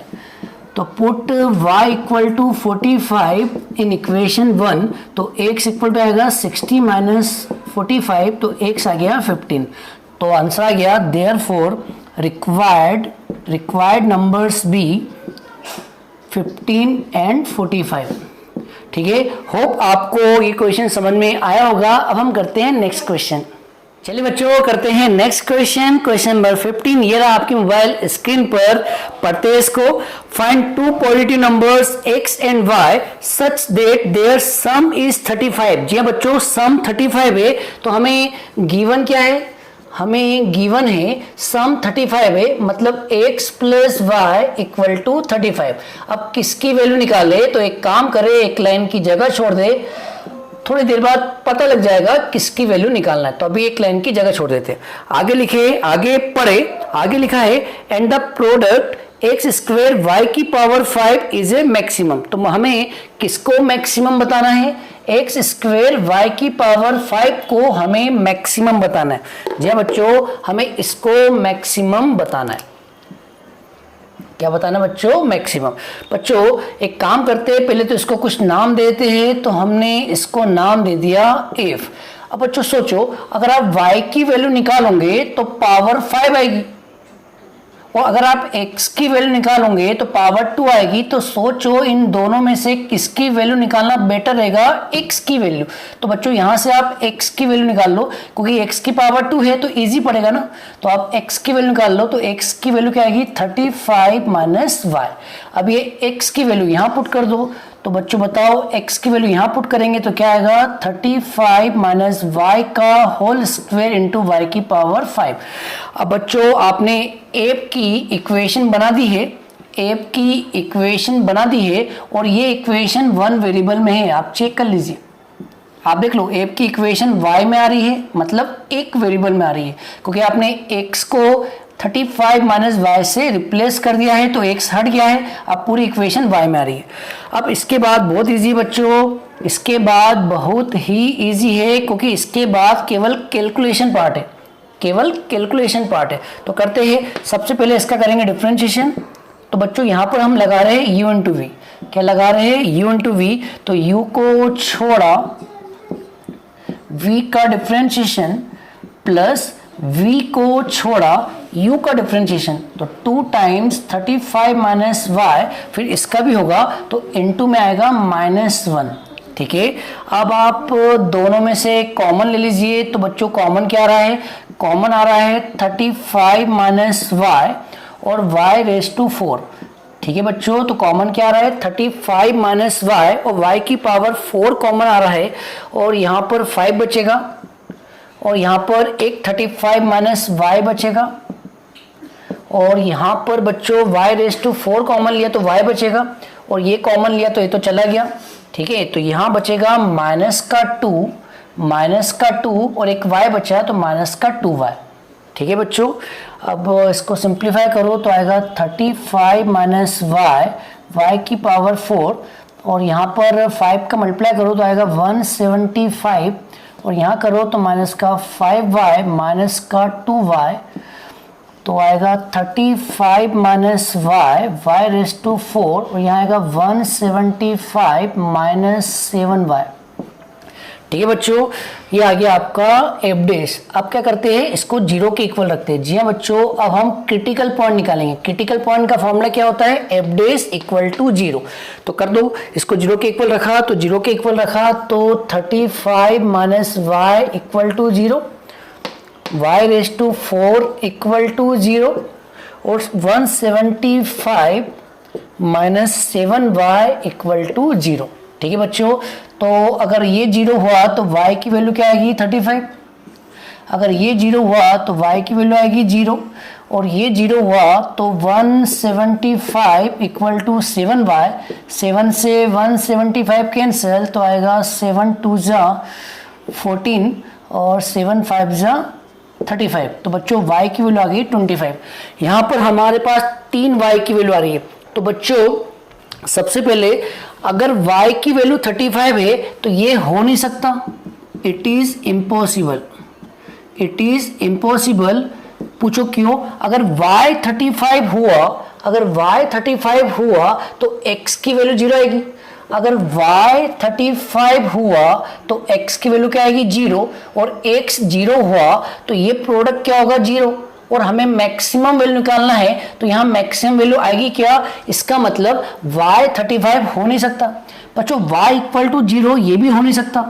तो put y equal to 45 in equation 1, तो x इक्वल टू आएगा 60 माइनस 45, तो x आ गया 15। तो आंसर आ गया therefore required numbers be 15 and 45। ठीक है, होप आपको ये क्वेश्चन समझ में आया होगा। अब हम करते हैं नेक्स्ट क्वेश्चन। चलिए बच्चों करते हैं नेक्स्ट क्वेश्चन, क्वेश्चन नंबर 15। ये रहा आपकी मोबाइल स्क्रीन पर, पढ़ते हैं इसको। Find two positive numbers x and y such that their sum is 35। जी हाँ बच्चों, सम 35 है, तो हमें गिवन क्या है, हमें गिवन है सम 35 है, मतलब x plus y equal to 35। अब किसकी वैल्यू निकाले, तो एक काम करे, एक लाइन की जगह छोड़ दे, थोड़ी देर बाद पता लग जाएगा किसकी वैल्यू निकालना है। तो अभी एक लाइन की जगह छोड़ देते हैं, आगे लिखे, आगे पढ़े। आगे लिखा है and the product x square y की पावर 5 इज ए मैक्सिमम। तो हमें किसको मैक्सिमम बताना है, एक्स स्क्वेयर वाई की पावर 5 को हमें मैक्सिमम बताना है। जी बच्चों, हमें इसको मैक्सिमम बताना है। क्या बताना बच्चों, मैक्सिमम। बच्चों एक काम करते हैं, पहले तो इसको कुछ नाम देते हैं, तो हमने इसको नाम दे दिया एफ। अब बच्चों सोचो, अगर आप y की वैल्यू निकालोगे तो पावर 5 आएगी, और अगर आप x की वैल्यू निकालोगे तो पावर 2 आएगी। तो सोचो इन दोनों में से किसकी वैल्यू निकालना बेटर रहेगा, x की वैल्यू। तो बच्चों यहां से आप x की वैल्यू निकाल लो, क्योंकि x की पावर 2 है तो इजी पड़ेगा ना। तो आप x की वैल्यू निकाल लो, तो x की वैल्यू क्या आएगी, 35 माइनस वाई। अब ये x की वैल्यू यहां पुट कर दो, तो बच्चों बताओ x की वैल्यू यहां पुट करेंगे तो क्या आएगा, 35 माइनस वाई का होल स्क्वायर इंटू वाई की पावर 5। अब बच्चों आपने एफ की इक्वेशन बना दी है, एफ की इक्वेशन बना दी है, और ये इक्वेशन 1 वेरिएबल में है, आप चेक कर लीजिए। आप देख लो, एफ की इक्वेशन y में आ रही है, मतलब एक वेरिएबल में आ रही है, क्योंकि आपने x को 35 माइनस वाई से रिप्लेस कर दिया है, तो x हट गया है, अब पूरी इक्वेशन y में आ रही है। अब इसके बाद बहुत इजी बच्चों, इसके बाद बहुत ही इजी है, क्योंकि इसके बाद केवल कैलकुलेशन पार्ट है, केवल कैलकुलेशन पार्ट है। तो करते हैं, सबसे पहले इसका करेंगे डिफरेंशिएशन। तो बच्चों यहाँ पर हम लगा रहे हैं u इंटू वी। क्या लगा रहे हैं, u इंटू वी। तो u को छोड़ा v का डिफरेंशिएशन प्लस v को छोड़ा u का डिफरेंशिएशन, तो 2 टाइम्स 35 माइनस वाई, फिर इसका भी होगा तो इनटू में आएगा -1। ठीक है, अब आप दोनों में से कॉमन ले लीजिए। तो बच्चों कॉमन क्या आ रहा है, कॉमन आ रहा है 35 माइनस वाई और y रेज टू 4। ठीक है बच्चों, तो कॉमन क्या आ रहा है, 35 माइनस वाई और y की पावर 4 कॉमन आ रहा है, और यहाँ पर 5 बचेगा, और यहाँ पर एक 35 माइनस वाई बचेगा, और यहाँ पर बच्चों y रेज टू 4 कॉमन लिया तो y बचेगा, और ये कॉमन लिया तो ये तो चला गया। ठीक है, तो यहाँ बचेगा माइनस का 2 और एक y बचा तो माइनस का 2y। ठीक है बच्चों, अब इसको सिंप्लीफाई करो तो आएगा 35 माइनस वाई की पावर 4, और यहाँ पर 5 का मल्टीप्लाई करो तो आएगा 175, और यहाँ करो तो माइनस का 5y माइनस का 2y, तो आएगा 35 माइनस वाई रेज टू 4, और यहाँ आएगा 175 माइनस 7y। ठीक है बच्चों, ये आ गया आपका एफ डेस। अब क्या करते हैं, इसको जीरो के इक्वल रखते हैं। जी हाँ बच्चों, अब हम क्रिटिकल पॉइंट निकालेंगे। क्रिटिकल पॉइंट का फॉर्मूला क्या होता है, F dash equal to zero. तो कर दो, इसको जीरो के इक्वल रखा तो जीरो के इक्वल रखा तो 35 minus y equal to zero, y raise to 4 equal to zero, और 175 minus 7y equal to zero. ठीक है बच्चों, तो अगर ये जीरो हुआ तो y की वैल्यू क्या आएगी 35, अगर ये जीरो हुआ तो y की वैल्यू आएगी जीरो, और ये जीरो हुआ तो 175 इक्वल टू 7y, 7 से 175 कैंसिल तो आएगा 7 2 जा 14 और 7 5 जा 35। तो बच्चों y की वैल्यू आ गई 25। यहाँ पर हमारे पास 3y की वैल्यू आ रही है। तो बच्चों सबसे पहले अगर y की वैल्यू 35 है तो ये हो नहीं सकता, it is impossible, it is impossible. पूछो क्यों, अगर y 35 हुआ, अगर y 35 हुआ तो x की वैल्यू जीरो आएगी, अगर y 35 हुआ तो x की वैल्यू क्या आएगी जीरो, और x जीरो हुआ तो ये प्रोडक्ट क्या होगा जीरो, और हमें मैक्सिमम वैल्यू निकालना है तो यहाँ मैक्सिमम वैल्यू आएगी क्या, इसका मतलब y 35 हो नहीं सकता। बच्चों y इक्वल टू जीरो ये भी हो नहीं सकता,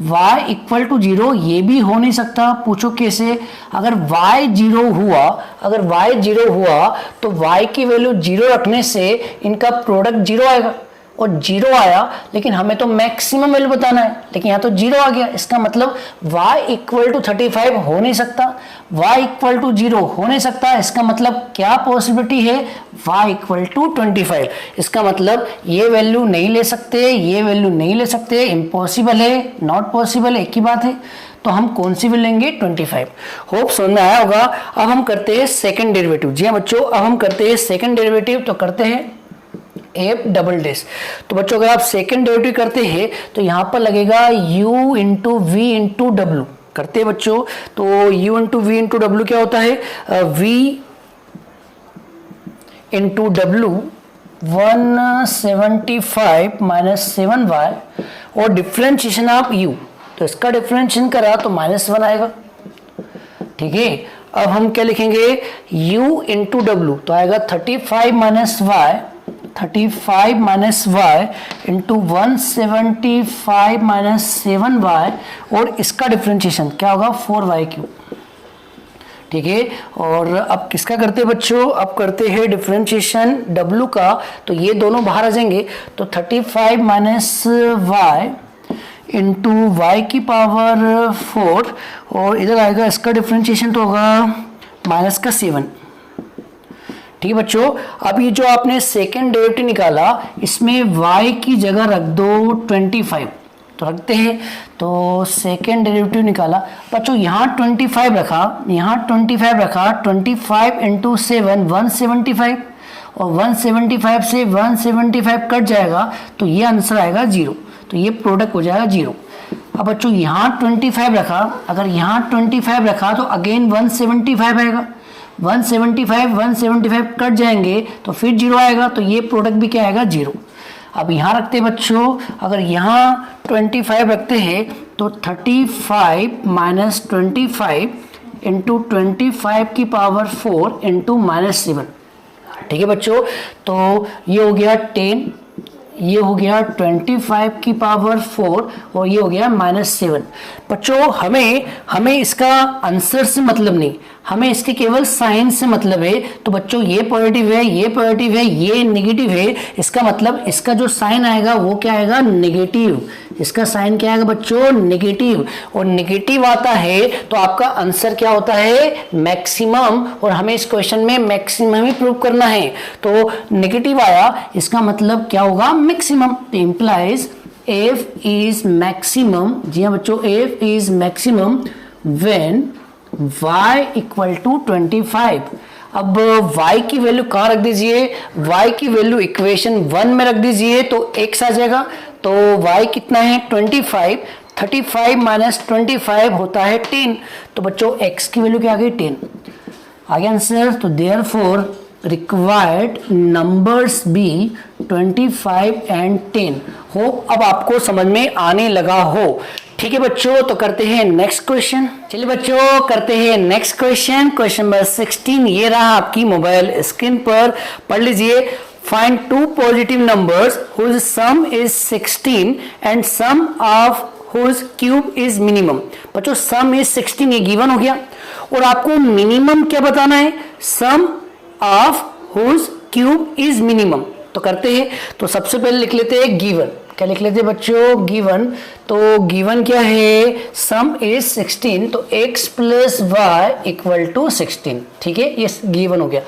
y इक्वल टू जीरो ये भी हो नहीं सकता। पूछो कैसे, अगर y जीरो हुआ, अगर y जीरो हुआ तो y की वैल्यू जीरो रखने से इनका प्रोडक्ट जीरो आएगा, और जीरो आया लेकिन हमें तो मैक्सिमम वैल्यू बताना है, लेकिन यहाँ तो जीरो आ गया, इसका मतलब y इक्वल टू 35 हो नहीं सकता, y इक्वल टू जीरो हो नहीं सकता। इसका मतलब क्या पॉसिबिलिटी है, y इक्वल टू 25। इसका मतलब ये वैल्यू नहीं ले सकते, ये वैल्यू नहीं ले सकते, इम्पॉसिबल है, नॉट पॉसिबल, एक ही बात है। तो हम कौन सी भी लेंगे 25। होप समझ में आया होगा। अब हम करते हैं सेकेंड डेरिवेटिव। जी हाँ बच्चों, अब हम करते हैं सेकेंड डेरिवेटिव। तो करते हैं एफ डबल डेस। तो बच्चों अगर आप सेकेंड डेरिवेटिव करते हैं तो यहां पर लगेगा u इंटू वी इंटू डब्ल्यू। करते हैं बच्चों, तो u इंटू वी इंटू डब्ल्यू क्या होता है, v into W 175 minus 7y, और डिफ्रेंशिएशन ऑफ u, तो इसका डिफ्रेंशिएशन करा तो -1 आएगा। ठीक है, अब हम क्या लिखेंगे, u इंटू डब्ल्यू तो आएगा 35 minus y, 35 minus y into 175 minus 7y, और इसका डिफ्रेंशिएशन क्या होगा 4y क्यूब। ठीक है, और अब किसका करते हैं बच्चों, अब करते हैं डिफ्रेंशिएशन w का। तो ये दोनों बाहर आ जाएंगे, तो 35 माइनस वाई इंटू वाई की पावर 4, और इधर आएगा इसका डिफ्रेंशिएशन तो होगा माइनस का 7। ठीक है बच्चों, अब ये जो आपने सेकेंड डेरिवेटिव निकाला इसमें y की जगह रख दो 25। तो रखते हैं, तो सेकेंड डेरिवेटिव निकाला बच्चों, यहाँ 25 रखा, यहाँ 25 रखा, 25 इंटू 7 175, और 175 से 175 कट जाएगा तो ये आंसर आएगा 0, तो ये प्रोडक्ट हो जाएगा 0। अब बच्चों यहाँ 25 रखा, अगर यहाँ 25 रखा तो अगेन 175 आएगा, 175 कट जाएंगे तो फिर 0 आएगा, तो ये प्रोडक्ट भी क्या आएगा 0। अब यहाँ रखते हैं बच्चों, अगर यहाँ 25 रखते हैं तो 35 माइनस 25 इंटू 25 की पावर 4 इंटू -7। ठीक है बच्चों, तो ये हो गया 10, ये हो गया 25 की पावर 4, और ये हो गया -7। बच्चों हमें इसका आंसर से मतलब नहीं, हमें इसके केवल साइन से मतलब है। तो बच्चों ये पॉजिटिव है, ये पॉजिटिव है, ये नेगेटिव है, इसका मतलब इसका जो साइन आएगा वो क्या आएगा नेगेटिव। इसका साइन क्या आएगा बच्चों नेगेटिव, और नेगेटिव आता है तो आपका आंसर क्या होता है मैक्सिमम, और हमें इस क्वेश्चन में मैक्सिमम ही प्रूव करना है। तो नेगेटिव आया, इसका मतलब क्या होगा मैक्सिमम, तो इंप्लाइज f इज मैक्सिमम। जी हाँ बच्चों, f is maximum when y equal to 25। अब y की वैल्यू कहाँ रख दीजिए, y की वैल्यू इक्वेशन 1 में रख दीजिए तो x आ जाएगा। तो y कितना है 25, 35 माइनस 25 होता है 10। तो बच्चों x की वैल्यू क्या आ गई 10, आगे आंसर। तो therefore required numbers be 25 and 10। Hope अब आपको समझ में आने लगा हो। ठीक है बच्चों, तो करते हैं नेक्स्ट क्वेश्चन। चलिए बच्चों करते हैं नेक्स्ट क्वेश्चन। क्वेश्चन नंबर 16 ये रहा आपकी मोबाइल स्क्रीन पर, पढ़ लीजिए। Find two positive numbers whose sum is 16 and sum of whose cube is minimum. बच्चों सम इज 16 ये गिवन हो गया, और आपको मिनिमम क्या बताना है, sum of whose cube is minimum. तो करते हैं, तो सबसे पहले लिख लेते हैं गिवन। क्या लिख लेते हैं बच्चों, गिवन। तो गिवन क्या है, सम इज 16, तो x plus y equal to 16। ठीक है, ये गिवन हो गया।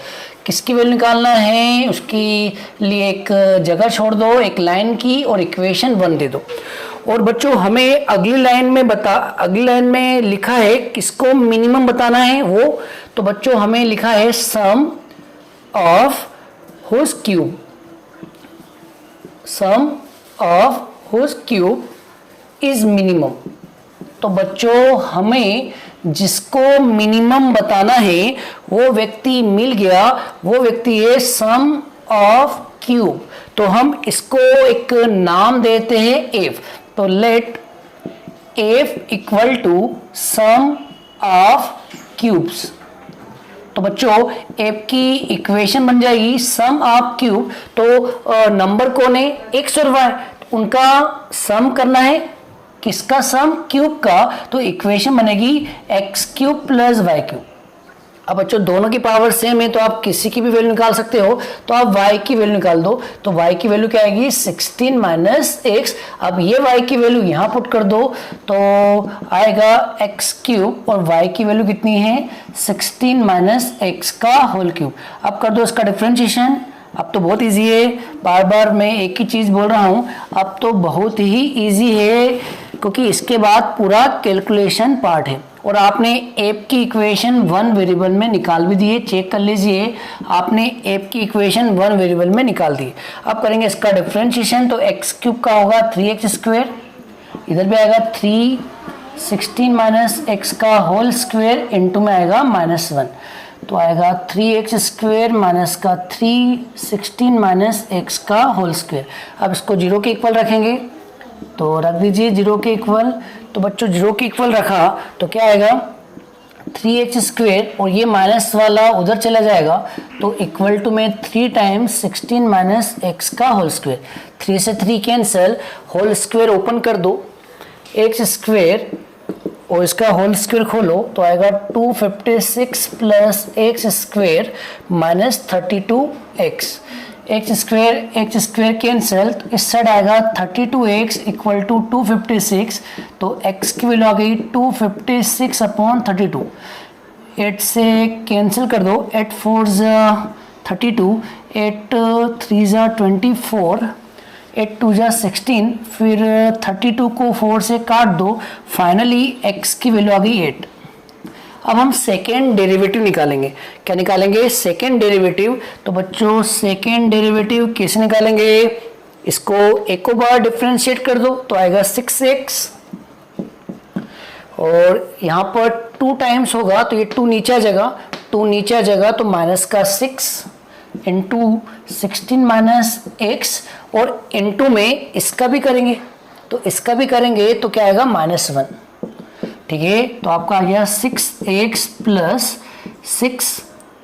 किसकी वैल्यू निकालना है, उसके लिए एक जगह छोड़ दो, एक लाइन की, और इक्वेशन 1 दे दो। और बच्चों हमें अगली लाइन में लिखा है किसको मिनिमम बताना है वो, तो बच्चों हमें लिखा है sum of whose cube, sum of whose cube is minimum. तो बच्चों हमें जिसको मिनिमम बताना है वो व्यक्ति मिल गया, वो व्यक्ति है सम ऑफ क्यूब। तो हम इसको एक नाम देते हैं एफ। तो let F equal to sum of cubes. तो बच्चों एफ की इक्वेशन बन जाएगी सम ऑफ क्यूब। तो नंबर कौन है, एक्स और वाई, उनका सम करना है, किसका सम, क्यूब का। तो इक्वेशन बनेगी x cube plus y cube. अब बच्चों दोनों की पावर सेम है, तो आप किसी की भी वैल्यू निकाल सकते हो। तो आप y की वैल्यू निकाल दो, तो y की वैल्यू क्या आएगी, 16 माइनस एक्स। अब ये y की वैल्यू यहाँ पुट कर दो, तो आएगा एक्स क्यूब, और y की वैल्यू कितनी है, 16 माइनस एक्स का होल क्यूब। अब कर दो इसका डिफ्रेंशिएशन। अब तो बहुत इजी है, बार बार मैं एक ही चीज़ बोल रहा हूँ, अब तो बहुत ही इजी है, क्योंकि इसके बाद पूरा कैलकुलेशन पार्ट है। और आपने एफ की इक्वेशन 1 वेरिएबल में निकाल भी दिए, चेक कर लीजिए, आपने एफ की इक्वेशन 1 वेरिएबल में निकाल दी। अब करेंगे इसका डिफरेंशिएशन, तो एक्स क्यूब का होगा 3x स्क्वायर, इधर भी आएगा 3 16 माइनस एक्स का होल स्क्वायर, इनटू में आएगा -1, तो आएगा 3x स्क्वायर माइनस का 3 16 माइनस एक्स का होल स्क्वायर। अब इसको 0 के इक्वल रखेंगे, तो रख दीजिए 0 के इक्वल। तो बच्चों 0 के इक्वल रखा तो क्या आएगा, 3x स्क्वायर, और ये माइनस वाला उधर चला जाएगा, तो इक्वल टू में 3 टाइम्स 16 माइनस एक्स का होल स्क्वायर। 3 से 3 कैंसिल, होल स्क्वायर ओपन कर दो, एक्स स्क्वायर और इसका होल स्क्वायर खोलो, तो आएगा 256 plus x square minus 32x। X square cancel, तो इस साइड आएगा 32x इक्वल टू 256, तो x की वैल्यू आ गई 256 अपॉन 32। 8 से कैंसिल कर दो, 8 4 32, 8 3 24, 8 2 16, फिर 32 को 4 से काट दो, फाइनली x की वैल्यू आ गई 8। अब हम सेकेंड डेरिवेटिव निकालेंगे। क्या निकालेंगे, सेकेंड डेरिवेटिव। तो बच्चों सेकेंड डेरिवेटिव कैसे निकालेंगे, इसको एक बार डिफरेंशिएट कर दो, तो आएगा 6x, और यहाँ पर 2 टाइम्स होगा, तो ये 2 नीचे आ जाएगा, 2 नीचे आ जाएगा, तो माइनस का 6 इंटू 16 माइनस एक्स, और इंटू में इसका भी करेंगे, तो इसका भी करेंगे, तो क्या आएगा -1। ठीक है, तो आपका आ गया 6x plus 6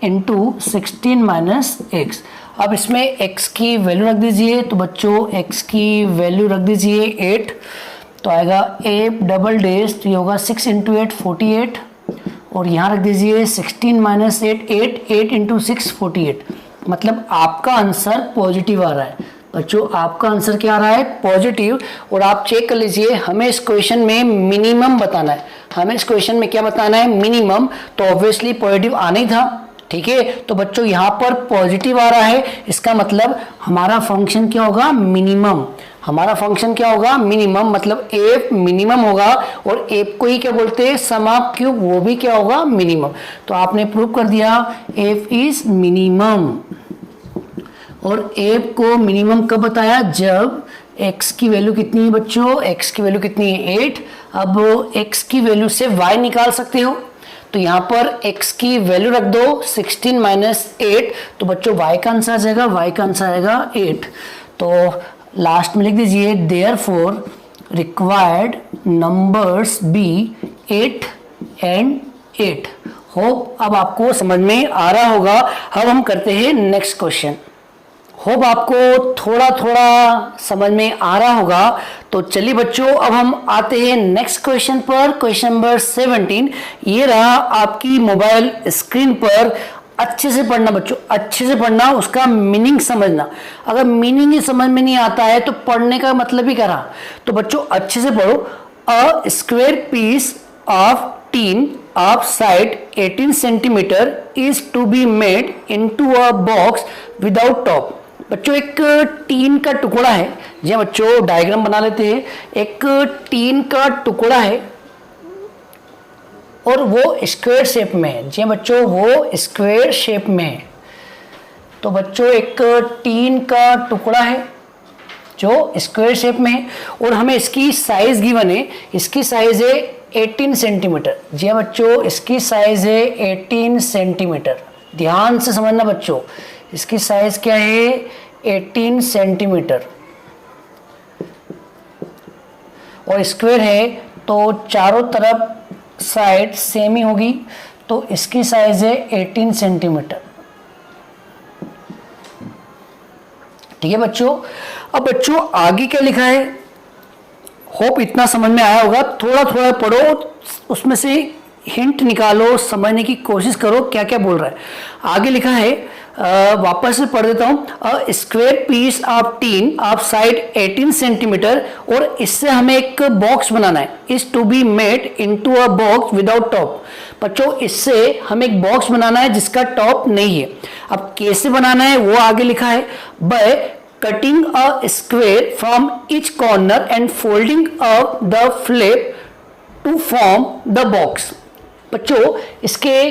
into 16 minus x. अब इसमें x की वैल्यू रख दीजिए, तो बच्चों x की वैल्यू रख दीजिए 8, तो आएगा a डबल डेज, तो ये होगा 6 इंटू 8 48, और यहाँ रख दीजिए 16 माइनस 8 8 इंटू 6 48। मतलब आपका आंसर पॉजिटिव आ रहा है। बच्चों आपका आंसर क्या आ रहा है, पॉजिटिव। और आप चेक कर लीजिए, हमें इस क्वेश्चन में मिनिमम बताना है, हमें इस क्वेश्चन में क्या बताना है, मिनिमम, तो ऑब्वियसली पॉजिटिव आना ही था। ठीक है, तो बच्चों यहाँ पर पॉजिटिव आ रहा है, इसका मतलब हमारा फंक्शन क्या होगा, मिनिमम। हमारा फंक्शन क्या होगा, मिनिमम, मतलब एफ मिनिमम होगा, और एफ को ही क्या बोलते हैं, सम ऑफ क्यूब, वो भी क्या होगा, मिनिमम। तो आपने प्रूव कर दिया एफ इज मिनिमम। और एफ को मिनिमम कब बताया, जब x की वैल्यू कितनी है बच्चों, x की वैल्यू कितनी है 8। अब x की वैल्यू से y निकाल सकते हो, तो यहाँ पर x की वैल्यू रख दो 16 माइनस 8, तो बच्चों y का आंसर आ जाएगा, y का आंसर आएगा 8। तो लास्ट में लिख दीजिए therefore required numbers be 8 and 8। Hope अब आपको समझ में आ रहा होगा। अब हम करते हैं नेक्स्ट क्वेश्चन। होप आपको थोड़ा थोड़ा समझ में आ रहा होगा। तो चलिए बच्चों, अब हम आते हैं नेक्स्ट क्वेश्चन पर। क्वेश्चन नंबर 17 ये रहा आपकी मोबाइल स्क्रीन पर। अच्छे से पढ़ना बच्चों, अच्छे से पढ़ना, उसका मीनिंग समझना। अगर मीनिंग ही समझ में नहीं आता है तो पढ़ने का मतलब ही क्या रहा। तो बच्चों अच्छे से पढ़ो। A square piece of tin of side 18 centimeter is to be made into a box without top। बच्चों एक टीन का टुकड़ा है, जी बच्चों डायग्राम बना लेते हैं। एक टीन का टुकड़ा है और वो स्क्वायर शेप में है। जी बच्चों वो स्क्वायर शेप में है। तो बच्चों एक टीन का टुकड़ा है जो स्क्वायर शेप में है और हमें इसकी साइज गिवन है। इसकी साइज है 18 सेंटीमीटर। जी हाँ बच्चों, इसकी साइज है 18 सेंटीमीटर। ध्यान से समझना बच्चों, इसकी साइज क्या है 18 सेंटीमीटर और स्क्वायर है तो चारों तरफ साइड सेम ही होगी। तो इसकी साइज है 18 सेंटीमीटर। ठीक है बच्चों। अब बच्चों आगे क्या लिखा है, होप इतना समझ में आया होगा। थोड़ा थोड़ा पढ़ो, उसमें से हिंट निकालो, समझने की कोशिश करो क्या क्या बोल रहा है। आगे लिखा है, वापस से पढ़ देता हूं। A square piece of tin of side 18 centimetre और इससे हमें एक बॉक्स बनाना है। Is to be made into a box without top. बच्चों इससे हमें एक बॉक्स बनाना है जिसका टॉप नहीं है। अब कैसे बनाना है वो आगे लिखा है। By cutting a square from each corner and folding up the flap to form the box। बच्चों इसके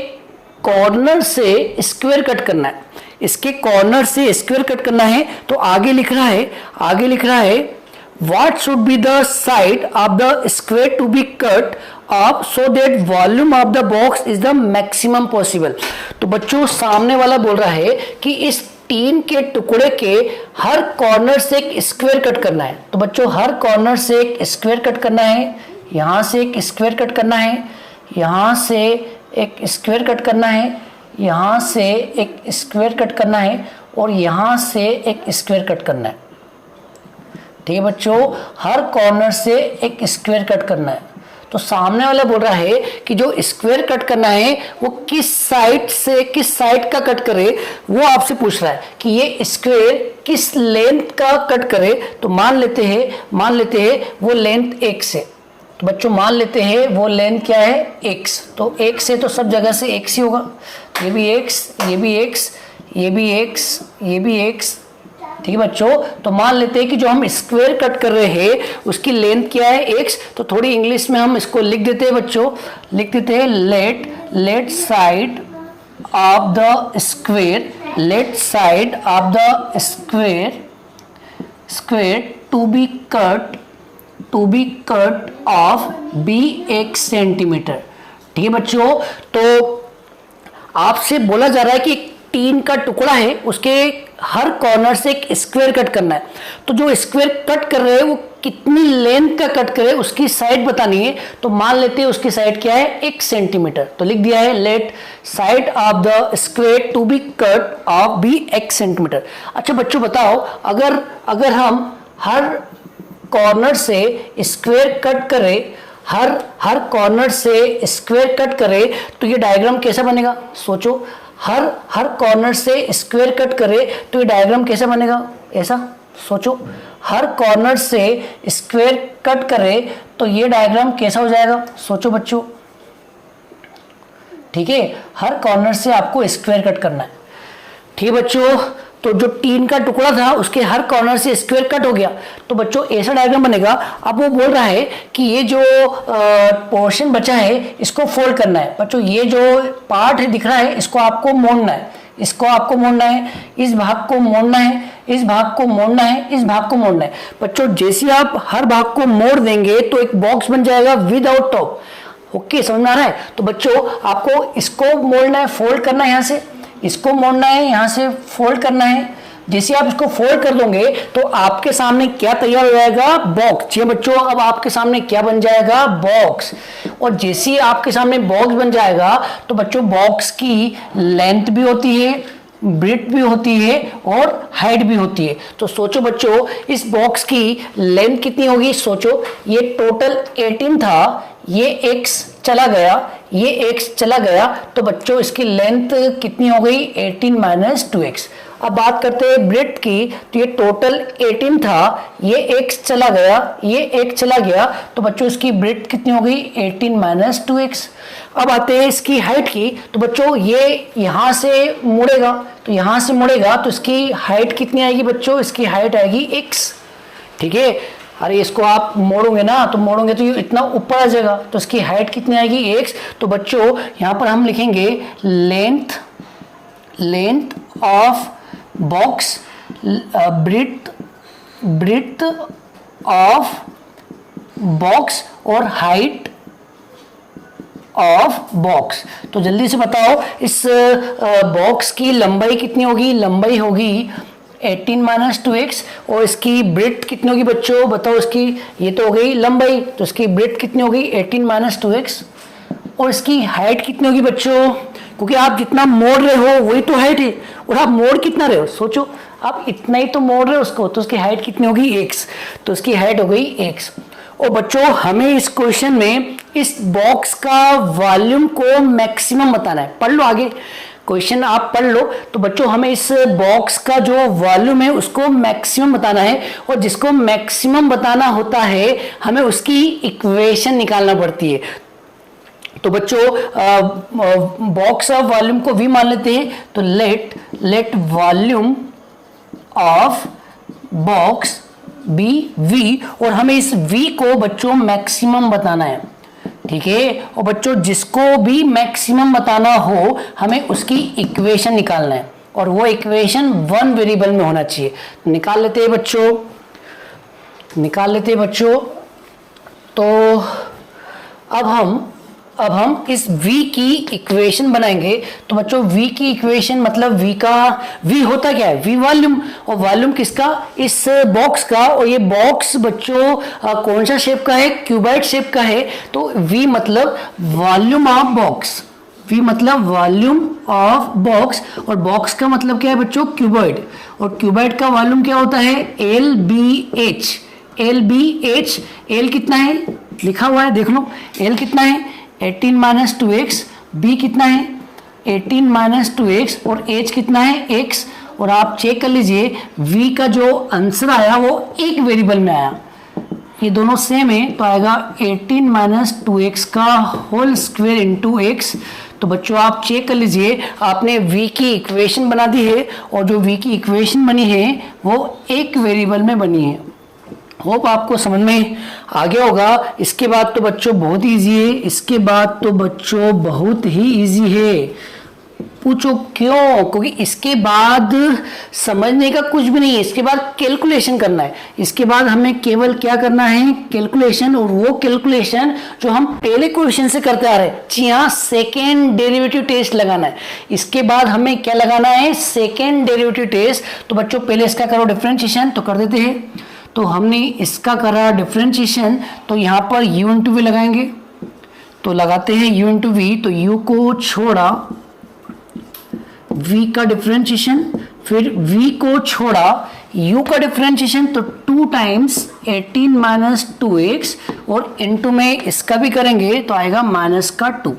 कॉर्नर से स्क्वायर कट करना है। इसके कॉर्नर से स्क्वायर कट करना है। तो आगे लिख रहा है, आगे लिख रहा है what should be the side of the square to be cut off so that volume of the box is the maximum possible। तो बच्चों सामने वाला बोल रहा है कि इस टीन के टुकड़े के हर कॉर्नर से एक स्क्वायर कट करना है। तो बच्चों हर कॉर्नर से एक स्क्वायर कट करना है। यहाँ से एक स्क्वायर कट करना है, यहाँ से एक स्क्वायर कट करना है, यहाँ से एक स्क्वायर कट करना है और यहाँ से एक स्क्वायर कट करना है। ठीक है बच्चों, हर कॉर्नर से एक स्क्वायर कट करना है। तो सामने वाला बोल रहा है कि जो स्क्वायर कट करना है वो किस साइड से किस साइड का कट करे, वो आपसे पूछ रहा है कि ये स्क्वायर किस लेंथ का कट करे। तो मान लेते हैं वो लेंथ x है। तो बच्चों मान लेते हैं वो लेंथ क्या है x। तो x है तो सब जगह से x ही होगा। ये भी x, ये भी x, ये भी x, ये भी x। ठीक है बच्चों, तो मान लेते हैं कि जो हम स्क्वायर कट कर रहे हैं उसकी लेंथ क्या है x। तो थोड़ी इंग्लिश में हम इसको लिख देते हैं बच्चों, लिख देते हैं let side of the square, let side of the square to be cut off be x centimetre. ठीक है बच्चों, तो आपसे बोला जा रहा है कि टीन का टुकड़ा है, उसके हर कॉर्नर से एक स्क्वायर कट करना है। तो जो स्क्वायर कट कर रहे हैं वो कितनी लेंथ का कट करे उसकी साइड बतानी है। तो मान लेते हैं उसकी साइड क्या है 1 सेंटीमीटर। तो लिख दिया है let side of the square to be cut off be x centimetre. अच्छा बच्चों बताओ, अगर हम हर कॉर्नर से स्क्वायर कट करें, हर कॉर्नर से स्क्वायर कट करें तो ये डायग्राम कैसा बनेगा सोचो। हर कॉर्नर से स्क्वायर कट करे तो ये डायग्राम कैसे बनेगा, ऐसा सोचो। हर कॉर्नर से स्क्वायर कट करे तो ये डायग्राम कैसा हो जाएगा, सोचो बच्चों। ठीक है, हर कॉर्नर से आपको स्क्वायर कट करना है। ठीक है बच्चों, तो जो टीन का टुकड़ा था उसके हर कॉर्नर से स्क्वायर कट हो गया। तो बच्चों ऐसा डायग्राम बनेगा। अब वो बोल रहा है कि ये जो पोर्शन बचा है इसको फोल्ड करना है। बच्चों ये जो पार्ट है दिख रहा है इसको आपको मोड़ना है, इसको आपको मोड़ना है, इस भाग को मोड़ना है, इस भाग को मोड़ना है, इस भाग को मोड़ना है। बच्चों जैसे आप हर भाग को मोड़ देंगे तो एक बॉक्स बन जाएगा विदाउट टॉप। ओके, समझ में आ रहा है। तो बच्चों आपको इसको मोड़ना है, फोल्ड करना है, यहाँ से इसको मोड़ना है, यहाँ से फोल्ड करना है। जैसे आप इसको फोल्ड कर दोगे तो आपके सामने क्या तैयार हो जाएगा, बॉक्स। जी बच्चों, अब आपके सामने क्या बन जाएगा, बॉक्स। और जैसे ही आपके सामने बॉक्स बन जाएगा तो बच्चों बॉक्स की लेंथ भी होती है, ब्रेड्थ भी होती है और हाइट भी होती है। तो सोचो बच्चों, इस बॉक्स की लेंथ कितनी होगी, सोचो। ये टोटल 18 था, ये x चला गया, ये x चला गया, तो बच्चों इसकी लेंथ कितनी हो गई, 18 माइनस 2x। अब बात करते हैं ब्रेड्थ की, तो ये टोटल 18 था, ये x चला गया, ये x चला गया, तो बच्चों इसकी ब्रेड्थ कितनी हो गई, 18 माइनस 2x। अब आते हैं इसकी हाइट की, तो बच्चों ये यहां से मुड़ेगा, तो यहां से मुड़ेगा तो इसकी हाइट कितनी आएगी बच्चों, इसकी हाइट आएगी x। ठीक है, अरे इसको आप मोड़ोगे ना, तो मोड़ोगे तो ये इतना ऊपर आ जाएगा, तो इसकी हाइट कितनी आएगी, x। तो बच्चों यहां पर हम लिखेंगे length of box, breadth of box और हाइट ऑफ बॉक्स। तो जल्दी से बताओ इस बॉक्स की लंबाई कितनी होगी, लंबाई होगी 18 माइनस 2x, और इसकी ब्रेड्थ कितनी होगी बच्चों, बताओ इसकी, ये तो हो गई लंबाई, तो इसकी ब्रेड्थ कितनी होगी 18 माइनस 2x, और इसकी हाइट कितनी होगी बच्चों, क्योंकि आप जितना मोड़ रहे हो वही तो हाइट है, और आप मोड़ कितना रहे हो, सोचो आप इतना ही तो मोड़ रहे हो उसको, तो उसकी हाइट कितनी होगी x, तो उसकी हाइट हो गई x। और बच्चों हमें इस क्वेश्चन में इस बॉक्स का वॉल्यूम को मैक्सिमम बताना है। पढ़ लो आगे क्वेश्चन, आप पढ़ लो। तो बच्चों हमें इस बॉक्स का जो वॉल्यूम है उसको मैक्सिमम बताना है, और जिसको मैक्सिमम बताना होता है हमें उसकी इक्वेशन निकालना पड़ती है। तो बच्चों बॉक्स ऑफ वॉल्यूम को v मान लेते हैं, तो let volume of box be v, और हमें इस v को बच्चों मैक्सिमम बताना है। ठीक है, और बच्चों जिसको भी मैक्सिमम बताना हो हमें उसकी इक्वेशन निकालना है, और वो इक्वेशन 1 वेरिएबल में होना चाहिए। निकाल लेते हैं बच्चों। तो अब हम इस v की इक्वेशन बनाएंगे। तो बच्चों v की इक्वेशन मतलब v होता क्या है, v वॉल्यूम, और वॉल्यूम किसका, इस बॉक्स का। और ये बॉक्स बच्चों कौन सा शेप का है, क्यूबॉइड शेप का है, तो v मतलब वॉल्यूम ऑफ बॉक्स, v मतलब वॉल्यूम ऑफ बॉक्स, और बॉक्स का मतलब क्या है बच्चों, क्यूबॉइड, और क्यूबॉइड का वॉल्यूम क्या होता है, LBH। L कितना है, लिखा हुआ है देख लो, L कितना है 18 माइनस 2x, b कितना है 18 माइनस 2x, और h कितना है x। और आप चेक कर लीजिए v का जो आंसर आया वो एक वेरिएबल में आया, ये दोनों सेम है, तो आएगा 18 माइनस 2x का होल स्क्वायर इंटू x। तो बच्चों आप चेक कर लीजिए, आपने v की इक्वेशन बना दी है, और जो v की इक्वेशन बनी है वो एक वेरिएबल में बनी है। होप आपको समझ में आ गया होगा। इसके बाद तो बच्चों बहुत इजी है, पूछो क्यों, क्योंकि इसके बाद समझने का कुछ भी नहीं है, इसके बाद कैलकुलेशन करना है। इसके बाद हमें केवल क्या करना है, कैलकुलेशन, और वो कैलकुलेशन जो हम पहले क्वेश्चन से करते आ रहे हैं, जी हाँ, सेकेंड डेरिवेटिव टेस्ट लगाना है। इसके बाद हमें क्या लगाना है, सेकेंड डेरिवेटिव टेस्ट। तो बच्चों पहले इसका करो डिफरेंशिएशन, तो कर देते हैं। तो हमने इसका करा डिफरेंशिएशन, तो यहाँ पर u इंटू वी लगाएंगे, तो लगाते हैं u इंटू वी, तो u को छोड़ा v का डिफरेंशिएशन, फिर v को छोड़ा u का डिफरेंशिएशन, तो 2 टाइम्स 18 माइनस 2x, और इनटू में इसका भी करेंगे तो आएगा माइनस का 2।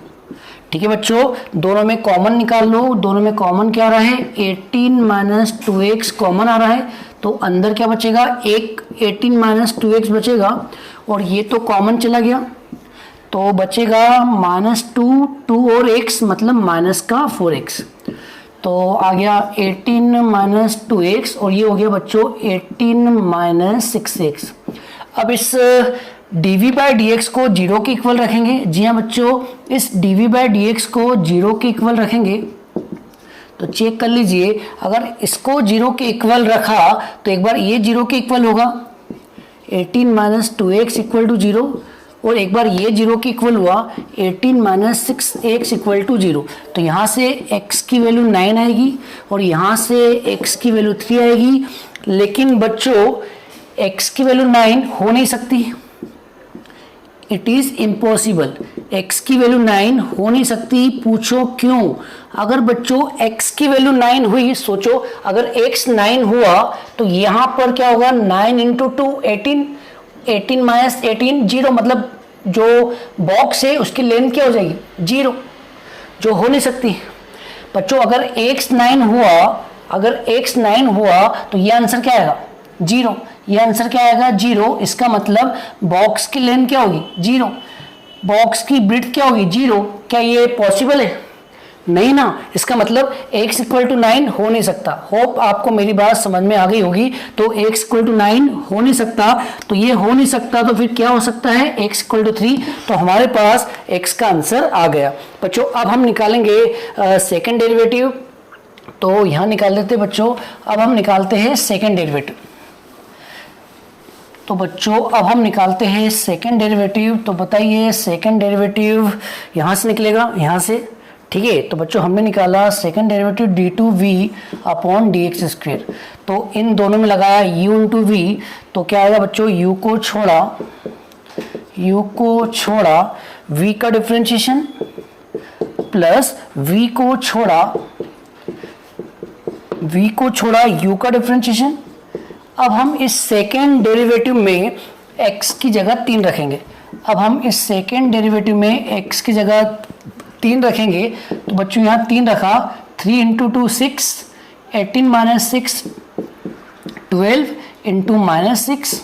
ठीक है बच्चों, दोनों में कॉमन निकाल लो, दोनों में कॉमन क्या आ रहा है, 18 माइनस 2x कॉमन आ रहा है, तो अंदर क्या बचेगा, एक 18 माइनस 2x बचेगा, और ये तो कॉमन चला गया, तो बचेगा माइनस 2 और x मतलब माइनस का 4x, तो आ गया 18 माइनस 2x, और ये हो गया बच्चों 18 माइनस 6x। अब इस dv बाई dx को 0 के इक्वल रखेंगे। जी हाँ बच्चों, इस dv बाई dx को 0 के इक्वल रखेंगे, तो चेक कर लीजिए, अगर इसको 0 के इक्वल रखा तो एक बार ये 0 के इक्वल होगा, 18 माइनस 2x इक्वल टू 0, और एक बार ये 0 के इक्वल हुआ, 18 माइनस 6x इक्वल टू 0। तो यहाँ से x की वैल्यू 9 आएगी और यहाँ से x की वैल्यू 3 आएगी। लेकिन बच्चों x की वैल्यू 9 हो नहीं सकती, इट इज इम्पॉसिबल। x की वैल्यू 9 हो नहीं सकती, पूछो क्यों? अगर बच्चों x की वैल्यू 9 हुई, सोचो अगर x 9 हुआ तो यहाँ पर क्या होगा, 9 इंटू 2 18, 18 माइनस 18 0, मतलब जो बॉक्स है उसकी लेंथ क्या हो जाएगी, 0, जो हो नहीं सकती। बच्चों अगर x 9 हुआ, अगर x 9 हुआ तो ये आंसर क्या आएगा, 0। ये आंसर क्या आएगा, 0। इसका मतलब बॉक्स की लेंथ क्या होगी, 0, बॉक्स की ब्रेड्थ क्या होगी, 0। क्या ये पॉसिबल है? नहीं ना। इसका मतलब x इक्वल टू 9 हो नहीं सकता। होप आपको मेरी बात समझ में आ गई होगी। तो x इक्वल टू 9 हो नहीं सकता, तो ये हो नहीं सकता, तो फिर क्या हो सकता है, x इक्वल टू 3। तो हमारे पास x का आंसर आ गया। बच्चों अब हम निकालेंगे सेकेंड डेरिवेटिव। तो यहाँ निकाल देते बच्चों, अब हम निकालते हैं सेकेंड डेरिवेटिव। तो बच्चों अब हम निकालते हैं सेकेंड डेरिवेटिव। तो बताइए सेकेंड डेरिवेटिव यहाँ से निकलेगा, यहाँ से, ठीक है। तो बच्चों हमने निकाला second derivative d2v upon dx square. तो इन दोनों में लगाया u इंटू v, तो क्या आएगा बच्चों, u को छोड़ा v का डिफरेंशिएशन प्लस v को छोड़ा u का डिफरेंशिएशन। अब हम इस सेकेंड डेरिवेटिव में x की जगह 3 रखेंगे। अब हम इस सेकेंड डेरिवेटिव में x की जगह 3 रखेंगे। तो बच्चों यहाँ 3 रखा, 3 इंटू 2 6, 18 माइनस 6 12 इंटू माइनस 6।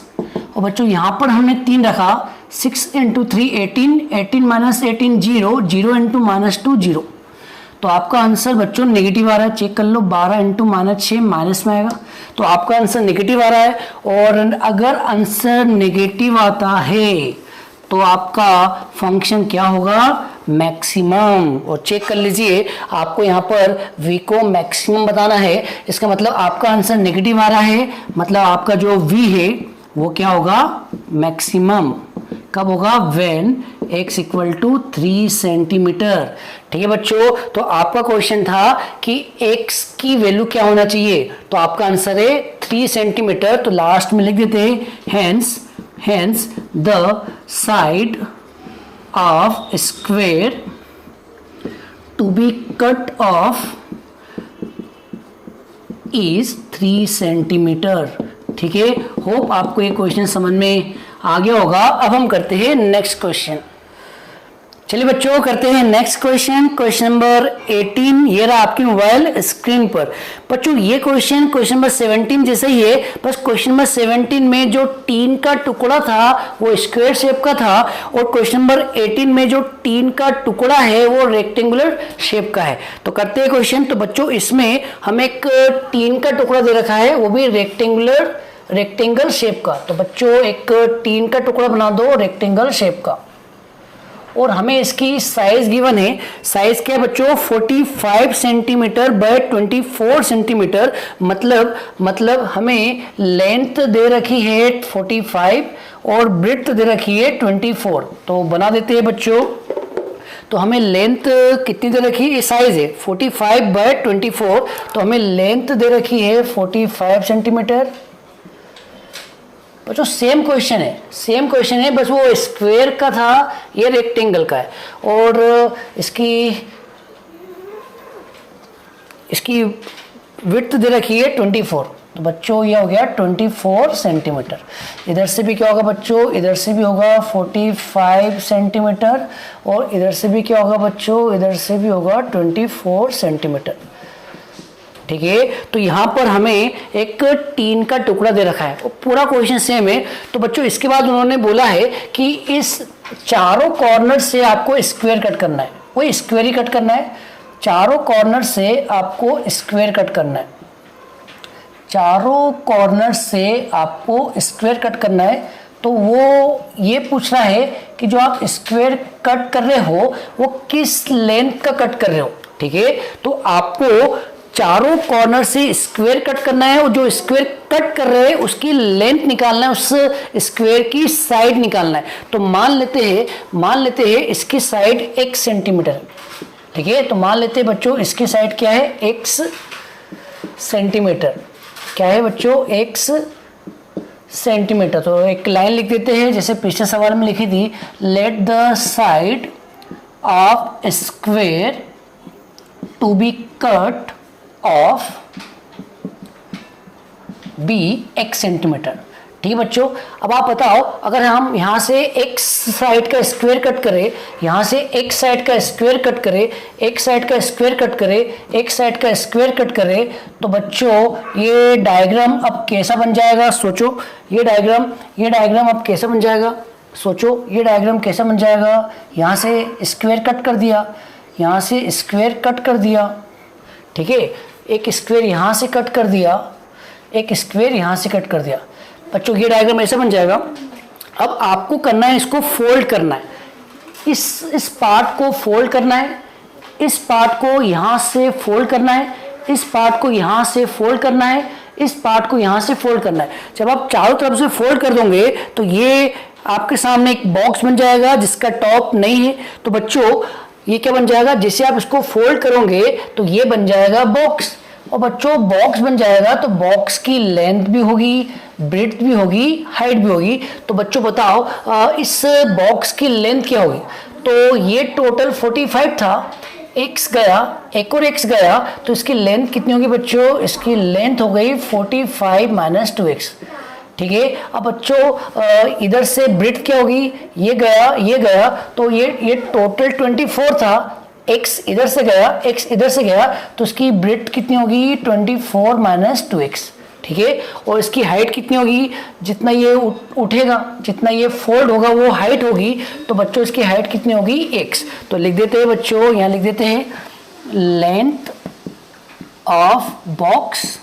और बच्चों यहाँ पर हमने 3 रखा, 6 इंटू 3 18, 18 माइनस 18 0, 0 इंटू माइनस 2 0। तो आपका आंसर बच्चों नेगेटिव आ रहा है, चेक कर लो, 12 इंटू माइनस 6 माइनस में आएगा। तो आपका आंसर नेगेटिव आ रहा है। और अगर आंसर नेगेटिव आता है तो आपका फंक्शन क्या होगा, मैक्सिमम। और चेक कर लीजिए, आपको यहाँ पर v को मैक्सिमम बताना है। इसका मतलब आपका आंसर नेगेटिव आ रहा है, मतलब आपका जो v है वो क्या होगा, मैक्सिमम। कब होगा, when x equal to 3 centimetre. ठीक है बच्चों, तो आपका क्वेश्चन था कि x की वैल्यू क्या होना चाहिए, तो आपका आंसर है 3 सेंटीमीटर। तो लास्ट में लिख देते हैं hence the side of square to be cut off is 3 centimetre. ठीक है, होप आपको ये क्वेश्चन समझ में आ गया होगा। अब हम करते हैं नेक्स्ट क्वेश्चन। चलिए बच्चों करते हैं नेक्स्ट क्वेश्चन, क्वेश्चन नंबर 18। ये रहा आपकी मोबाइल स्क्रीन पर। बच्चों ये क्वेश्चन नंबर 17 जैसे ही है, बस क्वेश्चन नंबर 17 में जो टीन का टुकड़ा था वो स्क्वायर शेप का था, और क्वेश्चन नंबर 18 में जो टीन का टुकड़ा है वो रेक्टेंगुलर शेप का है। तो करते हैं क्वेश्चन। तो बच्चों इसमें हमें एक टीन का टुकड़ा दे रखा है, वो भी रेक्टेंगल शेप का। तो बच्चों एक टीन का टुकड़ा बना दो रेक्टेंगल शेप का, और हमें इसकी साइज गिवन है। साइज क्या है बच्चों, 45 सेंटीमीटर बाय 24 सेंटीमीटर। मतलब हमें लेंथ दे रखी है 45 और ब्रेड्थ दे रखी है 24। तो बना देते हैं बच्चों। तो हमें लेंथ कितनी दे रखी है, ये साइज है 45 बाय 24, तो हमें लेंथ दे रखी है 45 सेंटीमीटर। बच्चों सेम क्वेश्चन है, बस वो स्क्वायर का था, ये रेक्टेंगल का है। और इसकी विड्थ दे रखी है 24। तो बच्चों ये हो गया 24 सेंटीमीटर। इधर से भी क्या होगा बच्चों, इधर से भी होगा 45 सेंटीमीटर, और इधर से भी क्या होगा बच्चों, इधर से भी होगा 24 सेंटीमीटर। ठीक है, तो यहाँ पर हमें एक टीन का टुकड़ा दे रखा है, और पूरा क्वेश्चन सेम है। तो बच्चों इसके बाद उन्होंने बोला है कि इस चारों कॉर्नर से आपको स्क्वायर कट करना है, वही स्क्वायर ही कट करना है। चारों कॉर्नर से आपको स्क्वायर कट करना है, चारों कॉर्नर से आपको स्क्वायर कट करना है। तो वो ये पूछ रहा है कि जो आप स्क्वायर कट कर रहे हो वो किस लेंथ का कट कर रहे हो। ठीक है, तो आपको चारों कॉर्नर से स्क्वायर कट करना है और जो स्क्वायर कट कर रहे हैं उसकी लेंथ निकालना है, उस स्क्वायर की साइड निकालना है। तो मान लेते हैं इसकी साइड x सेंटीमीटर है, ठीक है। तो मान लेते हैं बच्चों इसकी साइड क्या है, x सेंटीमीटर। क्या है बच्चों, x सेंटीमीटर। तो एक लाइन लिख देते हैं जैसे पिछले सवाल में लिखी थी, let the side of square to be cut off be x centimetre. ठीक है बच्चों। अब आप बताओ, अगर हम यहाँ से x साइड का स्क्वायर कट करें, यहाँ से x साइड का स्क्वायर कट करें, x साइड का स्क्वायर कट करें, x साइड का स्क्वायर कट करें, तो बच्चों ये डायग्राम अब कैसा बन जाएगा, सोचो। ये डायग्राम अब कैसा बन जाएगा, सोचो। ये डायग्राम कैसा बन जाएगा, यहाँ से स्क्वायर कट कर दिया, यहाँ से स्क्वायर कट कर दिया, ठीक है। एक स्क्वायर यहाँ से कट कर दिया, एक स्क्वायर यहाँ से कट कर दिया। बच्चों ये डायग्राम ऐसा बन जाएगा। अब आपको करना है, इसको फोल्ड करना है, इस पार्ट को फोल्ड करना है, इस पार्ट को यहाँ से फोल्ड करना है, इस पार्ट को यहाँ से फोल्ड करना है, इस पार्ट को यहाँ से फोल्ड करना है। जब आप चारों तरफ से फोल्ड कर दोगे तो ये आपके सामने एक बॉक्स बन जाएगा जिसका टॉप नहीं है। तो बच्चों ये क्या बन जाएगा, जैसे आप इसको फोल्ड करोगे तो ये बन जाएगा बॉक्स। और बच्चों बॉक्स बन जाएगा तो बॉक्स की लेंथ भी होगी, ब्रेड्थ भी होगी, हाइट भी होगी। तो बच्चों बताओ इस बॉक्स की लेंथ क्या होगी। तो ये टोटल 45 था, x गया, एक और x गया, तो इसकी लेंथ कितनी होगी बच्चों, इसकी लेंथ हो गई 45 माइनस 2x। ठीक है। अब बच्चों इधर से ब्रेड्थ क्या होगी, ये गया, तो ये टोटल 24 था, x इधर से गया, तो इसकी ब्रेड्थ कितनी होगी 24 माइनस 2x। ठीक है। और इसकी हाइट कितनी होगी, जितना ये उठेगा, जितना ये फोल्ड होगा वो हाइट होगी। तो बच्चों इसकी हाइट कितनी होगी x। तो लिख देते हैं बच्चों, यहाँ लिख देते हैं length of box,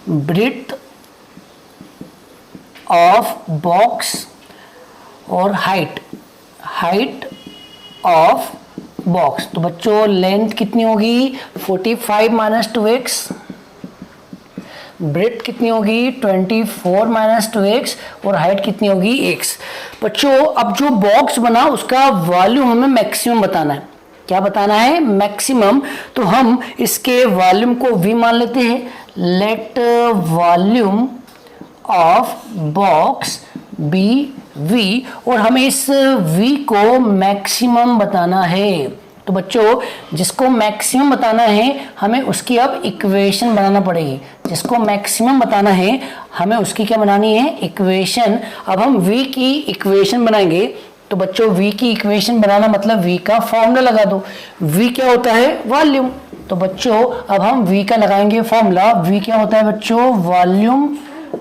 breadth of box और हाइट ऑफ बॉक्स। तो बच्चों लेंथ कितनी होगी 45 माइनस 2x, ब्रेड्थ कितनी होगी 24 माइनस 2x और हाइट कितनी होगी x। बच्चों अब जो बॉक्स बना उसका वॉल्यूम हमें मैक्सिमम बताना है। क्या बताना है, मैक्सिमम। तो हम इसके वॉल्यूम को v मान लेते हैं। Let volume of box be v, और हमें इस v को मैक्सिमम बताना है। तो बच्चों जिसको मैक्सिमम बताना है हमें उसकी अब इक्वेशन बनाना पड़ेगी। जिसको मैक्सिमम बताना है हमें उसकी क्या बनानी है, इक्वेशन। अब हम v की इक्वेशन बनाएंगे। तो बच्चों v की इक्वेशन बनाना मतलब v का फॉर्मूला लगा दो। v क्या होता है, वॉल्यूम। तो बच्चों अब हम v का लगाएंगे फॉर्मूला। v क्या होता है बच्चों, वॉल्यूम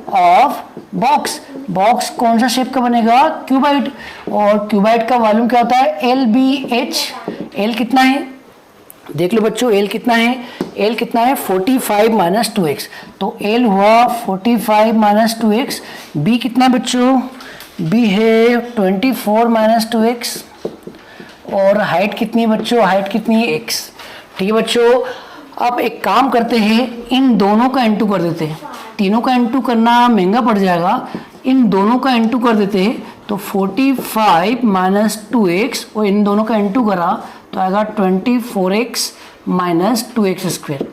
ऑफ बॉक्स। बॉक्स कौन सा शेप का बनेगा, क्यूबाइड। और क्यूबाइड का वॉल्यूम क्या होता है, LBH। L कितना है, देख लो बच्चों L कितना है, L कितना है 45 माइनस 2x। तो L हुआ 45 माइनस 2x। B कितना है बच्चों, B है 24 माइनस 2x। और हाइट कितनी है बच्चों, हाइट कितनी है x। ठीक है बच्चों। अब एक काम करते हैं, इन दोनों का इंटू कर देते हैं। तीनों का इंटू करना महंगा पड़ जाएगा, इन दोनों का इंटू कर देते हैं। तो 45 माइनस 2x और इन दोनों का इंटू करा तो आएगा 24x माइनस 2x स्क्वायर।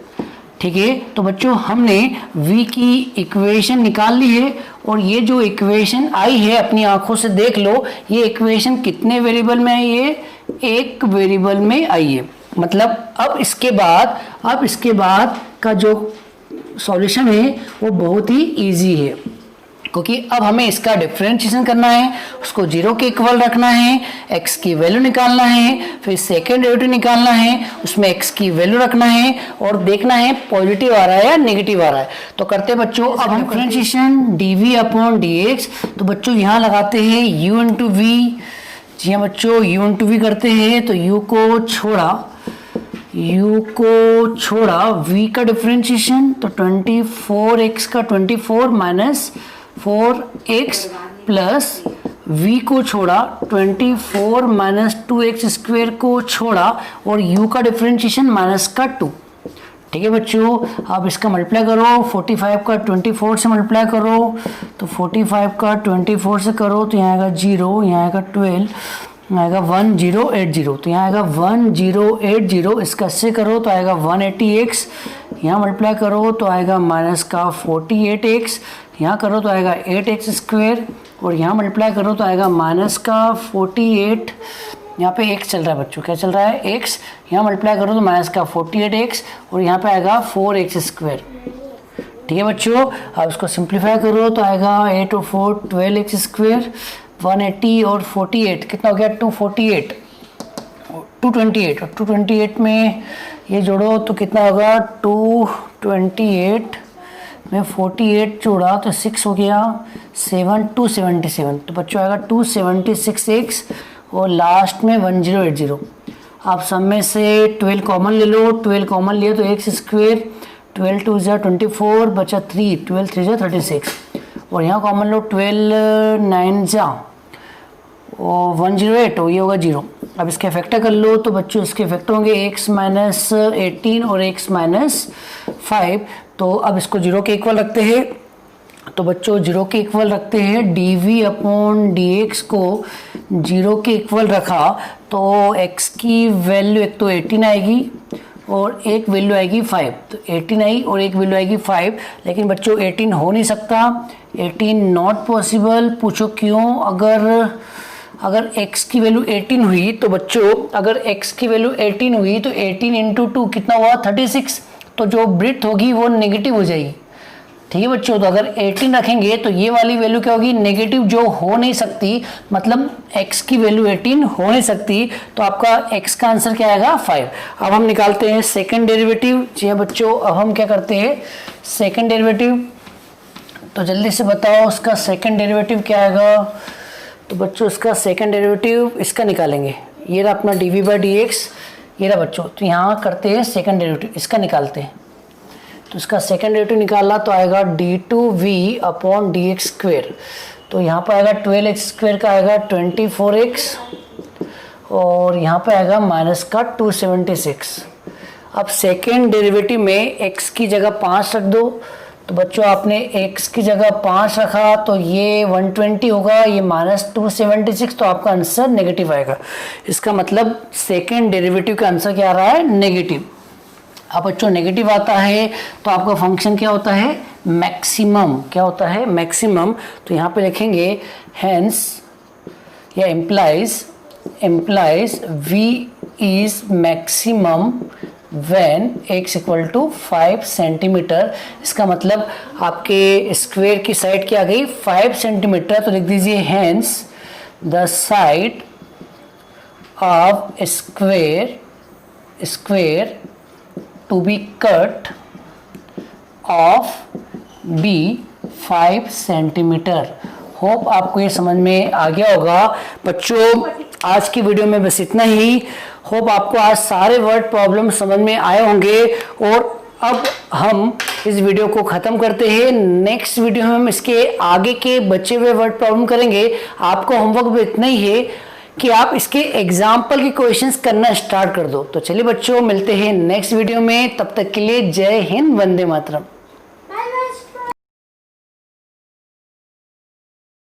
ठीक है। तो बच्चों हमने v की इक्वेशन निकाल ली है। और ये जो इक्वेशन आई है अपनी आंखों से देख लो, ये इक्वेशन कितने वेरिएबल में आई है, एक वेरिएबल में आई है। मतलब अब इसके बाद का जो सॉल्यूशन है वो बहुत ही इजी है, क्योंकि अब हमें इसका डिफरेंशिएशन करना है, उसको 0 के इक्वल रखना है, x की वैल्यू निकालना है, फिर सेकेंड डेरिवेटिव निकालना है, उसमें x की वैल्यू रखना है और देखना है पॉजिटिव आ रहा है या नेगेटिव आ रहा है। तो करते हैं बच्चों, अब हम डिफरेंशिएशन dv अपॉन dx। तो बच्चों यहाँ लगाते हैं u इंटू वी। जी हाँ बच्चों, u इंटू वी करते हैं तो u को छोड़ा v का डिफरेंशिएशन। तो 24x का 24 माइनस 4x प्लस v को छोड़ा 24 माइनस 2x स्क्वेयर को छोड़ा और u का डिफरेंशिएशन माइनस का 2। ठीक है बच्चों, आप इसका मल्टीप्लाई करो, 45 का 24 से मल्टीप्लाई करो, तो 45 का 24 से करो तो यहाँ आएगा 0, यहाँ आएगा 12, यहाँ आएगा 1080, तो यहाँ आएगा 1080, इसका से करो तो आएगा 180x, यहाँ मल्टीप्लाई करो तो आएगा माइनस का 48x, यहाँ करो तो आएगा 8x स्क्वेयर, और यहाँ मल्टीप्लाई करो तो आएगा माइनस का 48, यहाँ पे x चल रहा है बच्चों, क्या चल रहा है x, यहाँ मल्टीप्लाई करो तो माइनस का 48x, और यहाँ पे आएगा 4x स्क्वेयर। ठीक है बच्चों, अब इसको सिंप्लीफाई करो तो आएगा 8 और 4 12x स्क्वेयर, 180 और 48 कितना हो गया 248, 228, और 228 में ये जोड़ो तो कितना होगा 228 में 48 जोड़ा तो 6 हो गया 7, 277, तो बच्चों आएगा 276x, और लास्ट में 1080। आप सब में से 12 कॉमन ले लो, 12 कॉमन लिए तो x स्क्वेयर, 12 2 ज़ा 24 बचा 3, 12 3 ज़ा 36, और यहाँ कॉमन लो 12 9 ज़ा और 108, और ये होगा 0। अब इसके फैक्टर कर लो तो बच्चों इसके फैक्टर होंगे x माइनस 18 और x माइनस 5, तो अब इसको 0 के इक्वल रखते हैं, तो बच्चों 0 के इक्वल रखते हैं, dv अपॉन dx को 0 के इक्वल रखा तो x की वैल्यू एक तो 18 आएगी और एक वैल्यू आएगी 5, तो 18 आई और एक वैल्यू आएगी 5, लेकिन बच्चों 18 हो नहीं सकता, 18 नॉट पॉसिबल। पूछो क्यों? अगर x की वैल्यू 18 हुई तो बच्चों अगर x की वैल्यू 18 हुई तो 18 इंटू 2 कितना हुआ 36, तो जो ब्रिथ होगी वो नेगेटिव हो जाएगी। ठीक है बच्चों, तो अगर 18 रखेंगे तो ये वाली वैल्यू क्या होगी नेगेटिव, जो हो नहीं सकती, मतलब x की वैल्यू 18 हो नहीं सकती, तो आपका x का आंसर क्या आएगा 5। अब हम निकालते हैं सेकंड डेरिवेटिव। जी हाँ बच्चों, अब हम क्या करते हैं सेकंड डेरिवेटिव, तो जल्दी से बताओ उसका सेकंड डेरिवेटिव क्या आएगा। तो बच्चों इसका सेकंड डेरिवेटिव इसका निकालेंगे, ये रहा अपना d v by d x, ये रहा बच्चों, तो यहाँ करते हैं सेकंड डेरिवेटिव, इसका निकालते हैं। तो इसका सेकंड डेरिवेटिव निकाला तो आएगा d2v upon D x square, तो यहाँ पर आएगा 12x स्क्वेयर का आएगा 24x, और यहाँ पे आएगा माइनस का 276। अब सेकेंड डेरिवेटिव में x की जगह 5 रख दो, तो बच्चों आपने x की जगह 5 रखा तो ये 120 होगा, ये माइनस 276, तो आपका आंसर नेगेटिव आएगा। इसका मतलब सेकेंड डेरिवेटिव का आंसर क्या आ रहा है नेगेटिव। अब बच्चों नेगेटिव आता है तो आपका फंक्शन क्या होता है मैक्सिमम, क्या होता है मैक्सिमम, तो यहाँ पे लिखेंगे हेंस या implies v is maximum when x equal to 5 centimetre. इसका मतलब आपके स्क्वायर की साइड क्या आ गई 5 सेंटीमीटर, तो लिख दीजिए hence the side of square to be cut off be 5 centimetre. Hope आपको ये समझ में आ गया होगा बच्चों। आज की वीडियो में बस इतना ही। होप आपको आज सारे वर्ड प्रॉब्लम समझ में आए होंगे, और अब हम इस वीडियो को ख़त्म करते हैं। नेक्स्ट वीडियो में हम इसके आगे के बचे हुए वर्ड प्रॉब्लम करेंगे। आपको होमवर्क भी इतना ही है कि आप इसके एग्जाम्पल के क्वेश्चंस करना स्टार्ट कर दो। तो चलिए बच्चों, मिलते हैं नेक्स्ट वीडियो में, तब तक के लिए जय हिंद, वंदे मातरम।